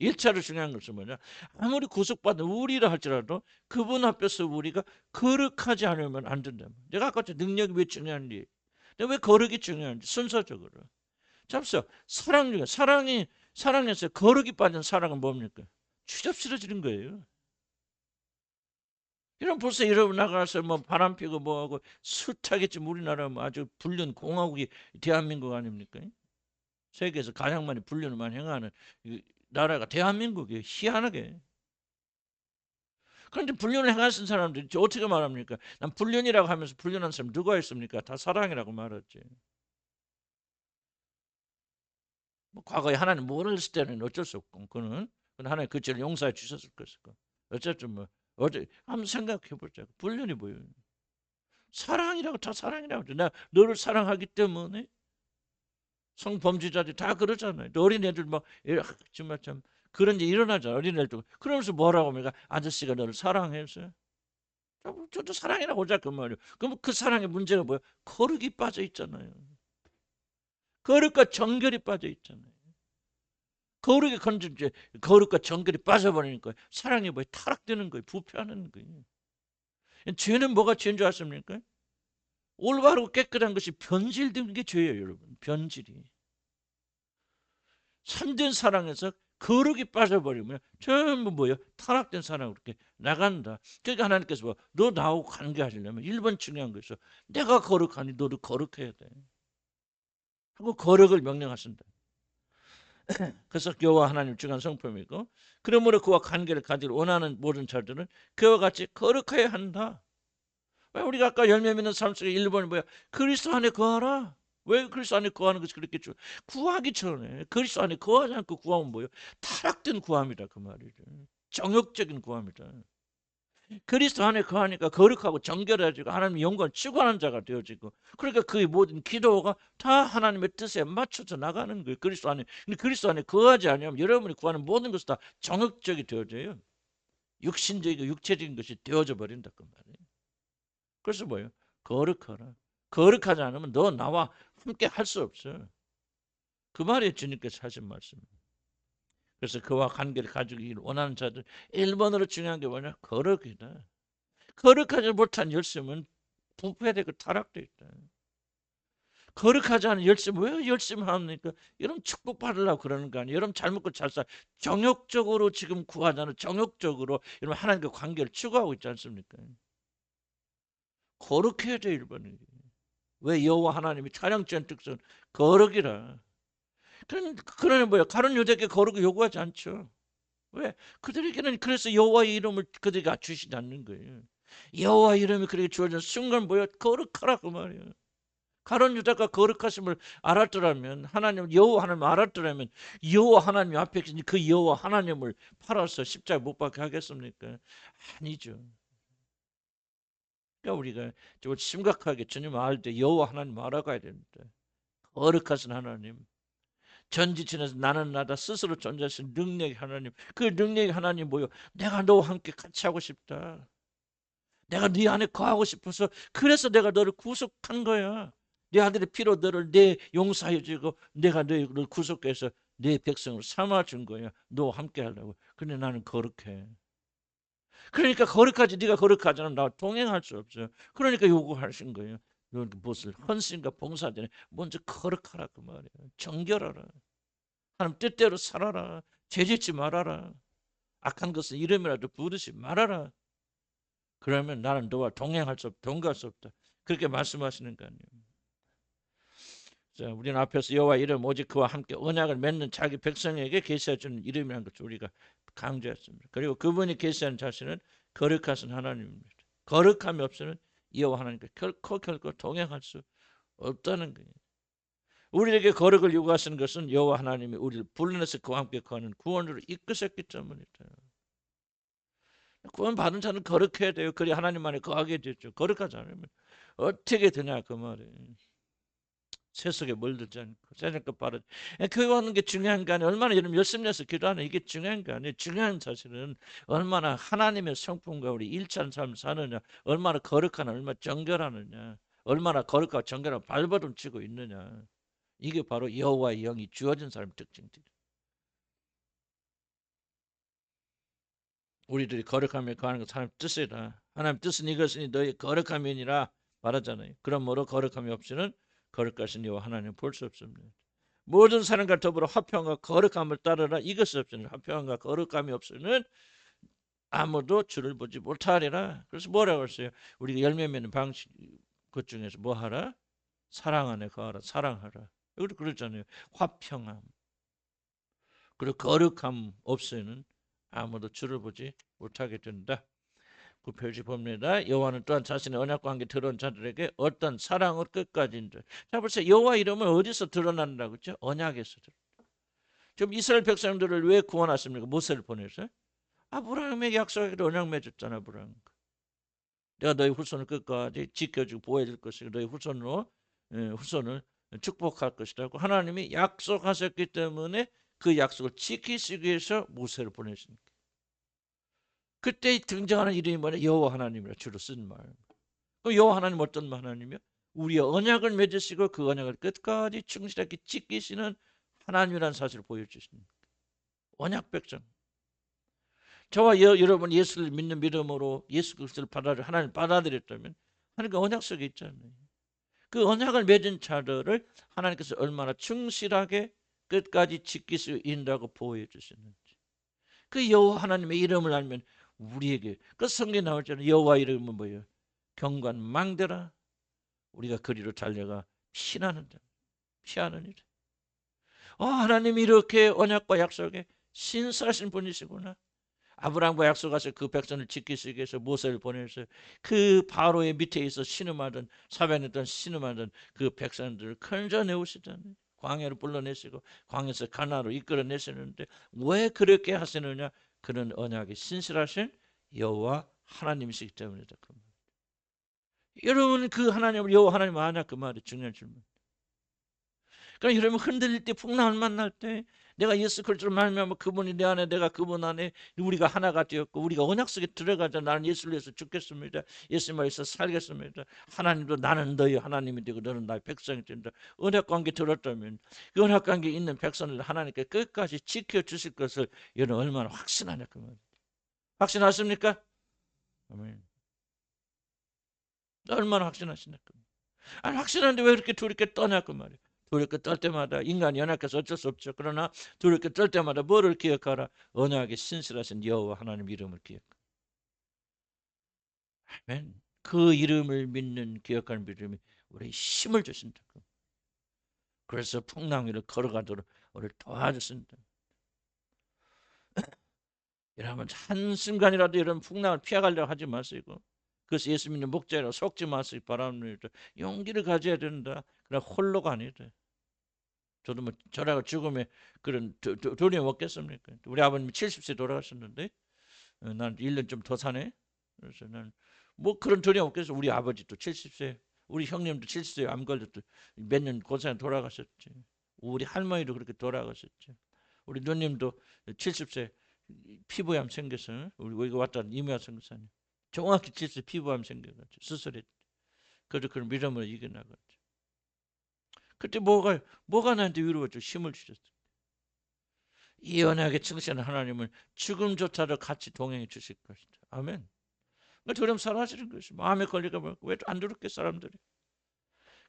1차로 중요한 것은 뭐냐? 아무리 구속받은 우리라 할지라도 그분 앞에서 우리가 거룩하지 않으면 안 된다. 내가 아까 능력이 왜 중요한지, 왜 거룩이 중요한지 순서적으로. 잡으세요. 사랑 중에 사랑에서 거룩이 빠진 사랑은 뭡니까? 추잡스러지는 거예요. 이런 벌써 여러분 나가서 뭐 바람 피고 뭐하고 숱하겠지. 우리나라 뭐 아주 불륜 공화국이 대한민국 아닙니까? 세계에서 가장 많이 불륜을 많이 행하는 나라가 대한민국이에요. 희한하게. 그런데 불륜을 행하신 사람들이 어떻게 말합니까? 난 불륜이라고 하면서 불륜한 사람 누가 있습니까? 다 사랑이라고 말했지. 뭐 과거에 하나님 모르셨을 때는 어쩔 수 없고 그는 하나님 그 죄를 용서해 주셨을 것이고 어쨌든 뭐 어제 한번 생각해 보자고. 불륜이 뭐예요? 사랑이라고 다 사랑이라고 하죠. 나 너를 사랑하기 때문에. 성범죄자들이 다 그러잖아요. 어린애들 막 정말 참 그런 일 일어나잖아요. 어린애들도 그러면서 뭐라고 합니까? 아저씨가 너를 사랑해서. 저도 사랑이라고 하자 그 말이에요. 그럼 그 사랑의 문제가 뭐예요? 거룩이 빠져 있잖아요. 거룩과 정결이 빠져 있잖아요. 거룩이 건져 거룩과 정결이 빠져버리니까 사랑이 뭐예요? 타락되는 거예요. 부패하는 거예요. 죄는 뭐가 죄인 줄 아십니까? 올바르고 깨끗한 것이 변질된 게 죄예요, 여러분. 변질이. 참된 사랑에서 거룩이 빠져버리면 전부 뭐예요? 타락된 사랑으로 이렇게 나간다. 그러니까 하나님께서 뭐, 너 나하고 관계하시려면 1번 중요한 것이 내가 거룩하니 너도 거룩해야 돼. 하고 거룩을 명령하신다. 그래서 여호와 하나님 중요한 성품이고 그러므로 그와 관계를 가지길 원하는 모든 자들은 그와 같이 거룩해야 한다. 왜 우리가 아까 열매 맺는 삶 속에 1번이 뭐야? 그리스도 안에 거하라. 왜 그리스도 안에 거하는 것이 그렇겠죠? 구하기 전에 그리스도 안에 거하지 않고 구하면 뭐예요? 타락된 구함이다 그 말이죠. 정욕적인 구함이다. 그리스도 안에 거하니까 거룩하고 정결해지고 하나님의 영광을 추구하는 자가 되어지고 그러니까 그의 모든 기도가 다 하나님의 뜻에 맞춰져 나가는 거예요. 그리스도 안에. 근데 그리스도 안에 거하지 않으면 여러분이 구하는 모든 것이 다 정욕적이 되어져요. 육신적이고 육체적인 것이 되어져 버린다 그 말이에요. 그래서 뭐예요? 거룩하라. 거룩하지 않으면 너 나와 함께 할 수 없어. 그 말이 주님께서 하신 말씀입니다. 그래서 그와 관계를 가지기 원하는 자들 1번으로 중요한 게 뭐냐? 거룩이다. 거룩하지 못한 열심은 부패되고 타락되어 있다. 거룩하지 않은 열심 왜 열심을 합니까? 여러분 축복받으려고 그러는 거 아니에요? 여러분 잘 먹고 잘 살 정욕적으로 지금 구하자는 정욕적으로 여러분 하나님과 관계를 추구하고 있지 않습니까? 거룩해야 돼 1번이. 왜 여호와 하나님이 촬영지한 특성 거룩이라. 그러니 뭐야? 다른 여자에게 거룩을 요구하지 않죠. 왜? 그들에게는 그래서 여호와의 이름을 그들에게 주시지 않는 거예요. 여호와 이름이 그렇게 주어진 순간 뭐야? 거룩하라 그 말이에요. 가룟 유다가 거룩하심을 알았더라면, 하나님 여호와 하나님을 알았더라면 여호와 하나님 앞에 계신 그 여호와 하나님을 팔아서 십자가에 못 박게 하겠습니까? 아니죠. 그러니까 우리가 좀 심각하게 주님 알 때 여호와 하나님 알아가야 됩니다. 거룩하신 하나님, 전지전에서 나는 나다 스스로 존재하신 능력의 하나님, 그 능력의 하나님 뭐요? 내가 너와 함께 같이 하고 싶다. 내가 네 안에 거하고 싶어서 그래서 내가 너를 구속한 거야. 내 아들의 피로 너를 내 용서해 주고 내가 너를 구속해서 내 백성을 삼아 준 거야. 너와 함께 하려고. 근데 나는 거룩해. 그러니까 거룩하지. 네가 거룩하잖아. 나 동행할 수 없어. 그러니까 요구하신 거예요. 너 무엇을 헌신과 봉사전에 먼저 거룩하라 그 말이야. 정결하라. 하나님 뜻대로 살아라. 죄짓지 말아라. 악한 것은 이름이라도 부르지 말아라. 그러면 나는 너와 동행할 수 없다. 동거할 수 없다. 그렇게 말씀하시는 거 아니에요. 자, 우리는 앞에서 여호와 이름 오직 그와 함께 언약을 맺는 자기 백성에게 계시해 주는 이름이라는 것을 우리가 강조했습니다. 그리고 그분이 계시하는 자신은 거룩하신 하나님입니다. 거룩함이 없으면 여호와 하나님과 결코 동행할 수 없다는 거예요. 우리에게 거룩을 요구하시는 것은 여호와 하나님이 우리를 불러내서 그와 함께 거하는 구원으로 이끄셨기 때문이다. 구원 받은 자는 거룩해야 돼요. 그래 하나님 안에 거하게 되죠. 거룩하지 않으면 어떻게 되냐 그 말이에요. 세속에 물들지 않고 세상과 빠르. 교회하는 게 중요한 게 아니에요. 얼마나 여러분 열심히 해서 기도하는 이게 중요한 게 아니에요. 중요한 사실은 얼마나 하나님의 성품과 우리 일치한 삶을 사느냐, 얼마나 거룩하나, 얼마나 정결하느냐, 얼마나 거룩하고 정결하고 발버둥 치고 있느냐. 이게 바로 여호와의 영이 주어진 사람의 특징들이에요. 우리들이 거룩함에 거하는 것 하나님 뜻이라. 하나님 뜻은 이것이니 너희 거룩함이니라 말하잖아요. 그러므로 거룩함이 없이는 거룩하신 여호와 하나님 볼 수 없습니다. 모든 사람과 더불어 화평과 거룩함을 따르라. 이것이 없으면 화평과 거룩함이 없으면 아무도 주를 보지 못하리라. 그래서 뭐라고 했어요? 우리가 열매 맺는 방식 그 중에서 뭐 하라? 사랑 안에 거하라. 사랑하라. 이것도 그렇잖아요. 화평함. 그리고 거룩함 없으면 아무도 주를 보지 못하게 된다. 그 표시 봅니다. 여호와는 또한 자신의 언약 관계 들어온 자들에게 어떤 사랑을 끝까지 인자. 자 보세요. 여호와 이름은 어디서 드러난다고 그랬죠? 언약에서. 지금 이스라엘 백성들을 왜 구원하십니까? 모세를 보내서 아브라함에게 약속하기로 언약 맺었잖아. 아브라함. 내가 너희 후손을 끝까지 지켜주고 보호해줄 것이고 너희 후손으로 후손을 축복할 것이라고 하나님이 약속하셨기 때문에 그 약속을 지키시기 위해서 모세를 보내십니다. 그때 등장하는 이름이 뭐냐? 여호와 하나님이라 주로 쓴 말. 그 여호와 하나님 어떤 하나님이요? 우리의 언약을 맺으시고 그 언약을 끝까지 충실하게 지키시는 하나님이라는 사실을 보여주십니다. 언약 백성. 저와 여러분 예수를 믿는 믿음으로 예수 그리스도를 하나님 받아들였다면 하나님께 언약 속에 있잖아요. 그 언약을 맺은 자들을 하나님께서 얼마나 충실하게 끝까지 지킬 수 있다고 보호해 주시는지. 그 여호와 하나님의 이름을 알면 우리에게 그 성경에 나오잖아요. 여호와 이름은 뭐예요? 경관망대라. 우리가 그리로 달려가 피하는 일. 하나님이 이렇게 언약과 약속에 신실하신 분이시구나. 아브라함과 약속하셔 그 백성을 지키시기 위해서 모세를 보내서 그 바로의 밑에 있어 신음하던 사변했던 신음하던 그 백성들을 건져내오시잖아요. 광야로 불러내시고 광야에서 가나안으로 이끌어내시는데 왜 그렇게 하시느냐? 그런 언약이 신실하신 여호와 하나님이시기 때문이다. 그 말. 여러분 그 하나님을 여호와 하나님 아냐? 그 말이 중요한 질문. 그러니까 여러분 흔들릴 때 풍랑을 만날 때 내가 예수 그리스도를 말미암아 그분이 내 안에 내가 그분 안에 우리가 하나가 되었고 우리가 언약 속에 들어가자. 나는 예수를 위해서 죽겠습니다. 예수님을 위해서 살겠습니다. 하나님도 나는 너희 하나님이 되고 너는 나의 백성이 된다. 언약 관계 들었다면 그 언약 관계에 있는 백성을 하나님께 끝까지 지켜주실 것을 여러분 얼마나 확신하냐 그 말이에요. 확신하십니까? 아멘. 얼마나 확신하시냐 그 말이에요. 아니 확신하는데 왜 이렇게 둘이 이렇게 떠냐 그 말이에요. 두렵게 떨 때마다 인간이 연약해서 어쩔 수 없죠. 그러나 두렵게 떨 때마다 뭐를 기억하라? 언약에 신실하신 여호와 하나님 이름을 기억하라. 아멘. 그 이름을 믿는 기억하는 믿음이 우리 힘을 주신다. 그래서 풍랑 위를 걸어가도록 우리를 도와주신다. 여러분 한순간이라도 이런 풍랑을 피해가려고 하지 마시고, 그래서 예수 믿는 목자라고 속지 마시기 바랍니다. 용기를 가져야 된다. 그러나 홀로가 아니다. 저도 뭐 저라고 죽음에 그런 두려움 없겠습니까? 우리 아버님 70세 돌아가셨는데 난 1년 좀 더 사네. 그래서 난 뭐 그런 두려움 없겠어. 우리 아버지도 70세, 우리 형님도 70세 암 걸렸도 몇 년 고생해 돌아가셨지. 우리 할머니도 그렇게 돌아가셨지. 우리 누님도 70세 피부암 생겨서 우리 이거 왔다 이미아 선교사님 정확히 70세 피부암 생겨가지고 수술했지. 그래도 그런 믿음을 이겨나갔지. 그때 뭐가 나한테 위로가 힘을 주셨어. 이 연약에 충실한 하나님은 죽음조차도 같이 동행해 주실 것이다. 아멘. 두려움 사라지는 것이. 암에 걸리가 왜 안 두렵게 사람들이.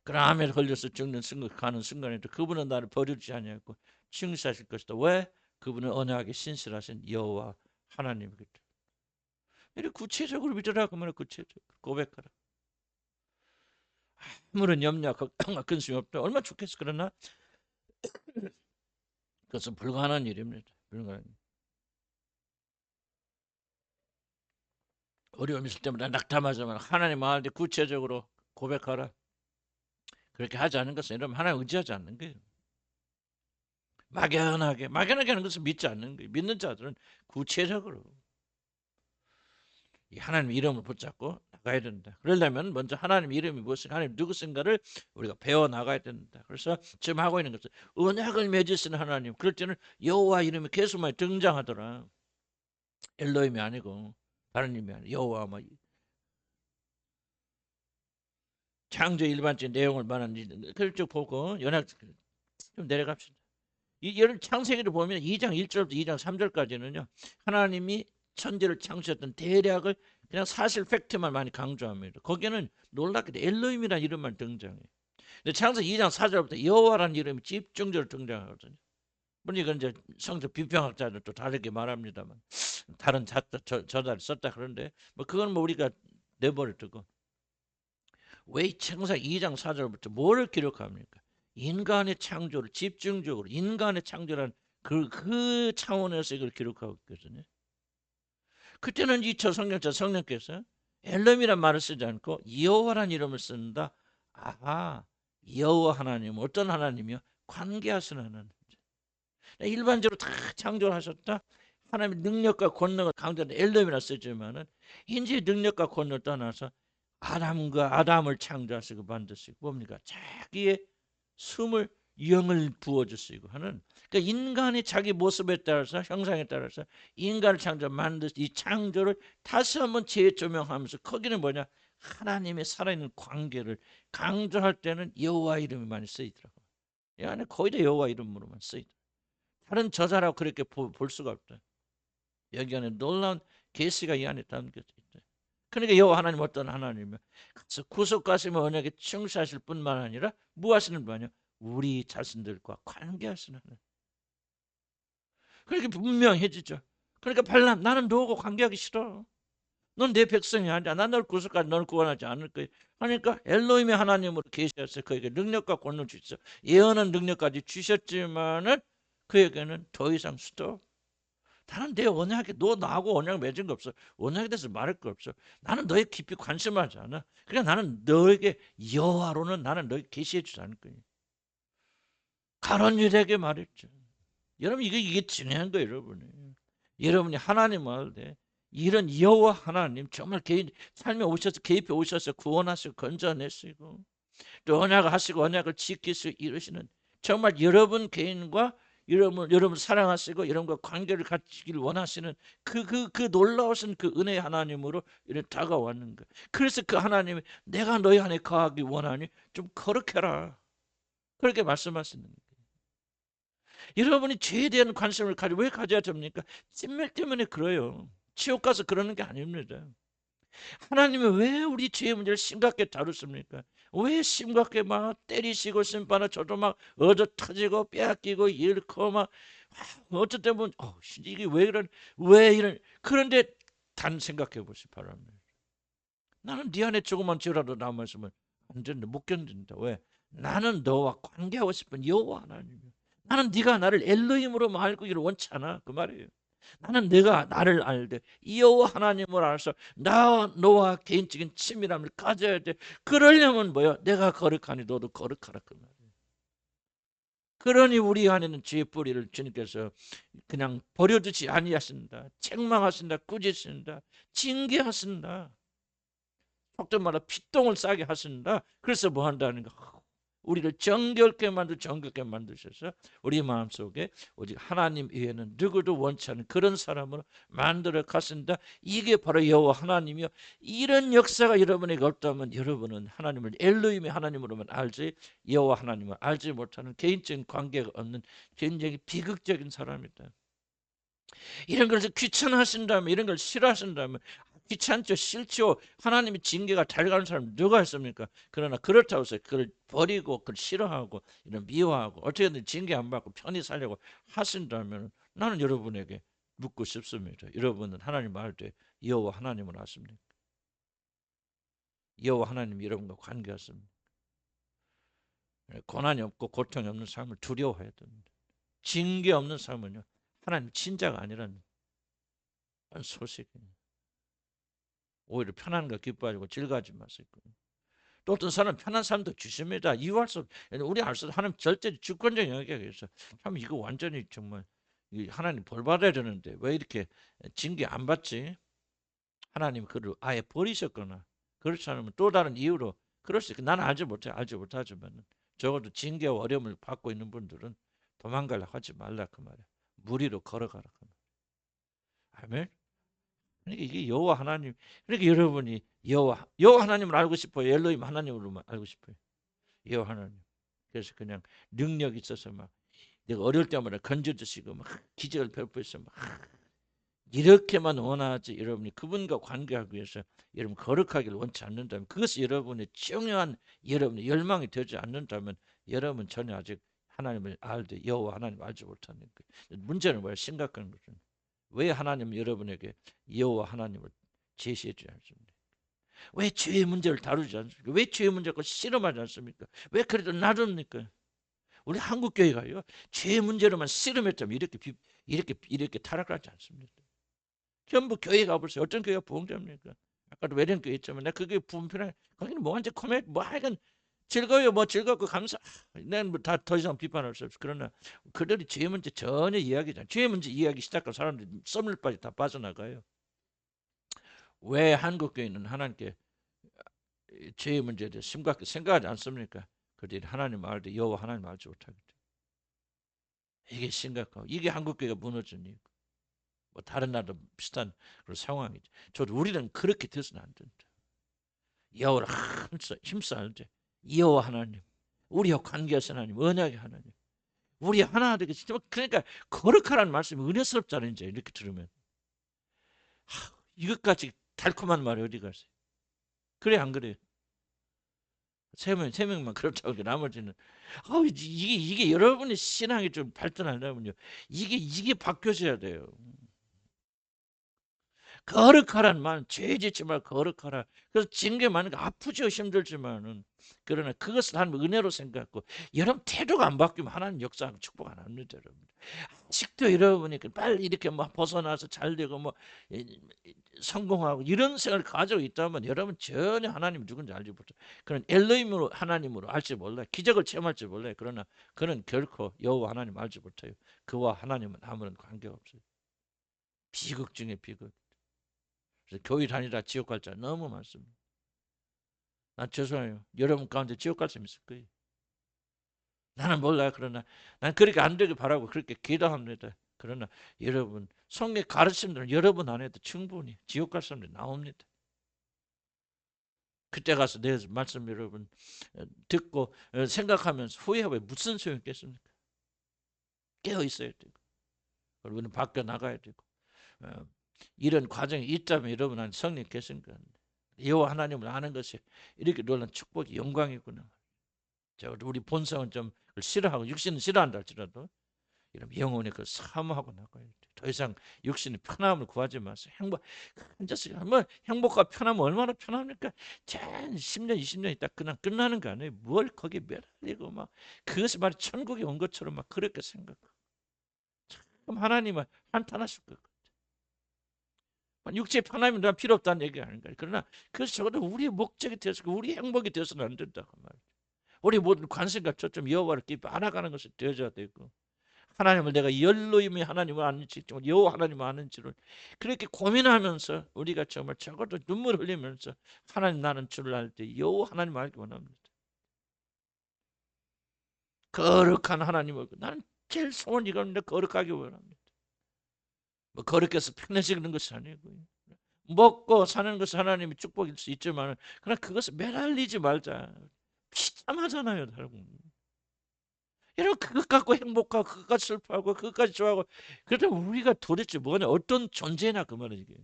그러나 암에 걸려서 죽는 순간, 가는 순간에도 그분은 나를 버리지 아니하고 충실하실 것이다. 왜? 그분은 언약에 신실하신 여호와 하나님이거든. 이렇게 구체적으로 믿으라 그 말은 구체적으로 고백하라. 아무런 염려와 걱정과 근심이 없다. 얼마나 좋겠어. 그러나 그것은 불가능한 일입니다. 불가능한 일. 어려움 있을 때마다 낙담하지만 하나님 마음에 구체적으로 고백하라. 그렇게 하지 않는 것은 여러분 하나님 의지하지 않는 거예요. 막연하게 하는 것은 믿지 않는 거예요. 믿는 자들은 구체적으로 이 하나님 이름을 붙잡고 나가야 된다. 그러려면 먼저 하나님 이름이 무엇인가, 하나님 누구신가를 우리가 배워 나가야 된다. 그래서 지금 하고 있는 것은 언약을 맺으시는 하나님. 그럴 때는 여호와 이름이 계속 많이 등장하더라. 엘로힘이 아니고 다른 이름이 아니고 여호와 뭐 창조 일반적인 내용을 말하는 그걸 쭉 보고 연약 좀 내려갑시다. 이런 창세기를 보면 2장 1절부터 2장 3절까지는요. 하나님이 천지를 창조했던 대략을 그냥 사실 팩트만 많이 강조합니다. 거기는 놀랍게도 엘로힘이라는 이름만 등장해요. 근데 창세기 2장 4절부터 여호와라는 이름이 집중적으로 등장하거든요. 물론 이건 이제 성적 비평학자는 또 다르게 말합니다만 다른 저자를 썼다 그런데 뭐 그건 뭐 우리가 내버려 두고 왜 창세기 2장 4절부터 뭐를 기록합니까? 인간의 창조를 집중적으로 인간의 창조라는 그 차원에서 이걸 기록하고 있거든요. 그때는 이 저성경자 성령께서 엘롬이란 말을 쓰지 않고 여호와라는 이름을 쓴다. 아하, 여호와 하나님 어떤 하나님이요? 관계하시는 하나님. 일반적으로 다 창조를 하셨다. 하나님의 능력과 권능을 강조하는 엘롬이라 쓰지만은 이제 능력과 권능을 떠나서 아담과 아담을 창조하시고 만드시고 뭡니까? 자기의 숨을 영을 부어주시고 하는 그러니까 인간의 자기 모습에 따라서 형상에 따라서 인간을 창조 만드시 이 창조를 다시 한번 재조명하면서 거기는 뭐냐? 하나님의 살아있는 관계를 강조할 때는 여호와 이름이 많이 쓰이더라고요. 이 안에 거의 다 여호와 이름으로만 쓰이더라고요. 다른 저자라고 그렇게 볼 수가 없다. 여기 안에 놀라운 계시가 이 안에 담겨져 있다. 그러니까 여호와 하나님 어떤 하나님이요? 구속하시면 언약에 충실하실 뿐만 아니라 뭐 하시는 분이요? 우리 자신들과 관계하시는 하나님. 그렇게 분명해지죠. 그러니까 발람 나는 너하고 관계하기 싫어. 넌 내 백성이 아니야. 난 너를 구속하지 너를 구원하지 않을 거야. 그러니까 엘로힘의 하나님으로 계시했어요. 그에게 능력과 권능 주셨어. 예언한 능력까지 주셨지만은 그에게는 더 이상 스톱. 나는 내 언약에 너 나하고 언약 맺은 거 없어. 언약에 대해서 말할 거 없어. 나는 너에 깊이 관심하지 않아. 그러니까 나는 너에게 여호와로는 나는 너에게 계시해 주지 않을 거야. 가론 유대에게 말했죠. 여러분 이게 중요한 거예요, 여러분이. 여러분이 하나님 말때 이런 여호와 하나님 정말 개인 삶에 오셔서 개입해 오셔서 구원하시고 건져내시고 또 언약을 하시고 언약을 지키시고 이루시는 정말 여러분 개인과 여러분 사랑하시고 여러분과 관계를 갖기를 원하시는 그 놀라우신 그 은혜의 하나님으로 이렇게 다가왔는 거예요. 그래서 그 하나님이 내가 너희 안에 거하기 원하니 좀 거룩해라. 그렇게 말씀하시는 거예요. 여러분이 죄에 대한 관심을 왜 가져야 됩니까? 찐밀 때문에 그래요. 지옥 가서 그러는 게 아닙니다. 하나님은 왜 우리 죄의 문제를 심각하게 다루십니까? 왜 심각하게 막 때리시고 심판을 저도 막 얻어 터지고 빼앗기고 잃고 막 어쩔 때 보면 이게 왜 이런 그런데 단 생각해 보시 바랍니다. 나는 네 안에 조그만 죄라도 남아있으면 안 된다. 못 견딘다. 왜? 나는 너와 관계하고 싶은 여호와 하나님이야. 나는 네가 나를 엘로힘으로 알기를 원치 않아. 그 말이에요. 나는 내가 나를 알되 이 여호와 하나님을 알아서 나 너와 개인적인 친밀함을 가져야 돼. 그러려면 뭐야? 내가 거룩하니 너도 거룩하라 그 말이에요. 그러니 우리 안에는 죄의 뿌리를 주님께서 그냥 버려두지 아니하신다. 책망하신다. 꾸짖으신다. 징계하신다. 속된 말로 피똥을 싸게 하신다. 그래서 뭐 한다는 거? 우리를 정겹게 만드셔서 우리 마음속에 오직 하나님 외에는 누구도 원치 않은 그런 사람으로 만들어 가신다. 이게 바로 여호와 하나님이요. 이런 역사가 여러분에게 없다면 여러분은 하나님을 엘로힘의 하나님으로만 알지 여호와 하나님을 알지 못하는 개인적인 관계가 없는 굉장히 비극적인 사람이다. 이런 것을 귀찮아하신다면, 이런 걸 싫어하신다면, 귀찮죠, 싫죠. 하나님의 징계가 달가는 사람 누가 있습니까? 그러나 그렇다고 해서 그걸 버리고 그걸 싫어하고 이런 미워하고 어떻게든 징계 안 받고 편히 살려고 하신다면 나는 여러분에게 묻고 싶습니다. 여러분은 하나님 알 때 여호와 하나님을 아십니까? 여호와 하나님 여러분과 관계하십니까? 고난이 없고 고통이 없는 삶을 두려워해야 됩니다. 징계 없는 삶은요, 하나님 진짜가 아니라는 소식이에요. 오히려 편한 거 기뻐하고 즐거워하지 마세요. 또 어떤 사람은 편한 삶도 주십니다. 이유할 수 우리 알 수 하나님 절대 주권적 영역에 있어. 참 이거 완전히 정말 하나님 벌 받아야 되는데 왜 이렇게 징계 안 받지? 하나님 그를 아예 버리셨거나 그렇지 않으면 또 다른 이유로 그럴 수 있고 나는 알지 못하지만 적어도 징계와 어려움을 받고 있는 분들은 도망가려 하지 말라 그 말이야. 무리로 걸어가라 그 말이야. 아멘. 그러니까 이게 여호와 하나님. 그러니까 여러분이 여호와 하나님을 알고 싶어요. 엘로힘 하나님으로만 알고 싶어요. 여호와 하나님. 그래서 그냥 능력 있어서 막 내가 어려울 때마다 건져주시고 막 기적을 베푸셔서 막 이렇게만 원하지 여러분이 그분과 관계하기 위해서 여러분 거룩하기를 원치 않는다면 그것이 여러분의 중요한 여러분의 열망이 되지 않는다면 여러분 전혀 아직 하나님을 알되 여호와 하나님 알지 못하는 거예요. 문제는 뭐예요? 심각한 것은 왜 하나님은 여러분에게 여호와 하나님을 제시해 주지 않습니까? 왜 죄의 문제를 다루지 않습니까? 왜 죄의 문제를 씨름하지 않습니까? 왜 그래도 놔둡니까? 우리 한국 교회가요 죄의 문제로만 씨름했다면 이렇게 타락하지 않습니다. 전부 교회 가보세요. 어떤 교회가 부흥됩니까? 아까도 외령교회 있지만 내가 그게 불편해. 거기는 뭐 완전 코미디 뭐 하여간 즐거워요. 뭐 즐겁고 감사. 난 뭐 다 더 이상 비판할 수 없어. 그러나 그들이 죄 문제 전혀 이야기지 않아. 죄 문제 이야기 시작하면 사람들이 썸을 빠지 다 빠져나가요. 왜 한국 교회는 하나님께 죄의 문제에 대해 심각하게 생각하지 않습니까? 그들이 하나님 알되 여호와 하나님 알지 못하기 때문에 이게 심각하고 이게 한국 교회가 무너진 이유. 뭐 다른 나라도 비슷한 그런 상황이죠. 저도 우리는 그렇게 돼서는 안 된다. 여호와를 힘써 알되 여호와 하나님, 우리와 관계하신 하나님, 언약의 하나님, 우리 하나 되게 진짜 그러니까 거룩하라는 말씀이 은혜스럽잖아요. 이제 이렇게 들으면 이것까지 달콤한 말이 어디 가세요? 그래 안 그래요? 세 명만 그렇다고 나머지는 이게 여러분의 신앙이 좀 발전하려면요. 이게 바뀌어져야 돼요. 거룩하란 말, 죄 짓지 말고 거룩하라. 그래서 징계 많은 거 아프죠, 힘들지만은. 그러나 그것을 하나님 은혜로 생각하고 여러분 태도가 안 바뀌면 하나님 역사하고 축복 안 합니다, 여러분. 아직도 여러분이 빨리 이렇게 막 벗어나서 잘 되고 뭐 성공하고 이런 생각을 가지고 있다면 여러분 전혀 하나님이 누군지 알지 못해. 그런 엘로힘으로 하나님으로 알지 몰라요. 기적을 체험할지 몰라요. 그러나 그는 결코 여호와 하나님 알지 못해요. 그와 하나님은 아무런 관계가 없어요. 비극 중에 비극. 그래서 교회 다니다 지옥 갈 자 너무 많습니다. 난 죄송해요. 여러분 가운데 지옥 갈 사람 있을 거예요. 나는 몰라요. 그러나 난 그렇게 안 되길 바라고 그렇게 기도합니다. 그러나 여러분 성경 가르침들은 여러분 안에도 충분히 지옥 갈 사람들이 나옵니다. 그때 가서 내 말씀 여러분 듣고 생각하면서 후회하면 무슨 소용이 있겠습니까? 깨어 있어야 되고 우리는 밖에 나가야 되고 이런 과정이 있다면 여러분 안에 성령 계신 거 여호와 하나님을 아는 것이 이렇게 놀란 축복이 영광이구나. 우리 본성은 좀 싫어하고 육신은 싫어한다 할지라도 이런 영혼의 그 사모하고 나가야 돼. 더 이상 육신의 편함을 구하지 마세요. 혼자서 뭐 행복과 편함은 얼마나 편합니까? 10년, 20년 있다 그냥 끝나는 거 아니에요. 뭘 거기에 매달리고 막 그것이 말이 천국에 온 것처럼 막 그렇게 생각하고. 그럼 하나님은 한탄하실 거예요. 육체의 편함이 난 필요 없다는 얘기가 아닌가요? 그러나 그것이 적어도 우리의 목적이 되어서 우리 행복이 되어서는 안 된다고 말이에요. 우리 모든 관심과 초점 여호와를 깊이 알아가는 것이 되어져야 되고 하나님을 내가 열로임이 하나님을 아는지 여호와 하나님을 아는지를 그렇게 고민하면서 우리가 정말 적어도 눈물 흘리면서 하나님 나는 주를 알 때 여호와 하나님을 알기 원합니다. 거룩한 하나님을 나는 제일 소원 이겁니다. 거룩하기 원합니다. 뭐 거룩해서 편해지는 것이 아니고요. 먹고 사는 것은 하나님의 축복일 수 있지만 그러나 그것을 매달리지 말자. 비참하잖아요, 여러분. 여러분 그것 갖고 행복하고 그것 갖고 슬퍼하고 그것까지 좋아하고 그렇다면 우리가 도대체 뭐냐 어떤 존재나 그 말은 이게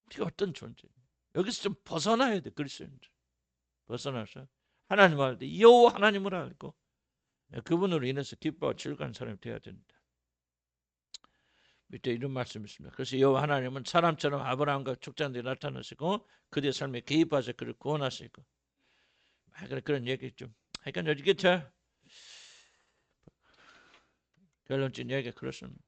우리가 어떤 존재 여기서 좀 벗어나야 돼 그리스도인들 벗어나서 하나님 알 때 여호와 하나님을 알고 그분으로 인해서 기뻐하고 즐거운 사람이 되어야 된다. 밑에 이런 말씀이 있습니다. 그래서 여호와 하나님은 사람처럼 아브라함과 족장들이 나타나시고 그들의 삶에 개입하셔 그를 구원하시고 그런 얘기 좀 그러니까 이게 저 결론적인 얘기가 그렇습니다.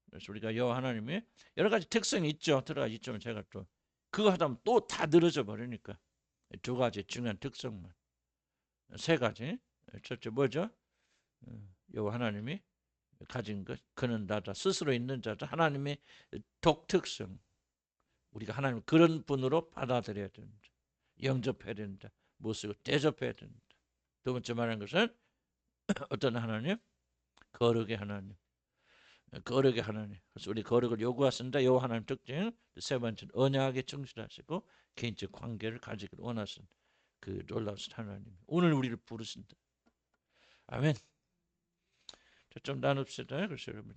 그래서 우리가 여호와 하나님이 여러 가지 특성이 있죠. 들어가 있지만 제가 또 그거 하다 보면 또 다 늘어져 버리니까 두 가지 중요한 특성만 세 가지. 첫째 뭐죠? 여호와 하나님이 가진 것 그는 나다 스스로 있는 자다 하나님의 독특성 우리가 하나님 그런 분으로 받아들여야 된다. 영접해야 된다. 모습을 대접해야 된다. 두 번째 말하는 것은 어떤 하나님? 거룩의 하나님. 거룩의 하나님. 그래서 우리 거룩을 요구하신다. 여호와 하나님 특징. 세 번째는 언약에 충실하시고 개인적 관계를 가지기를 원하신 그 놀라우신 하나님. 오늘 우리를 부르신다. 아멘. 좀 나눕시다. 그래서 여러분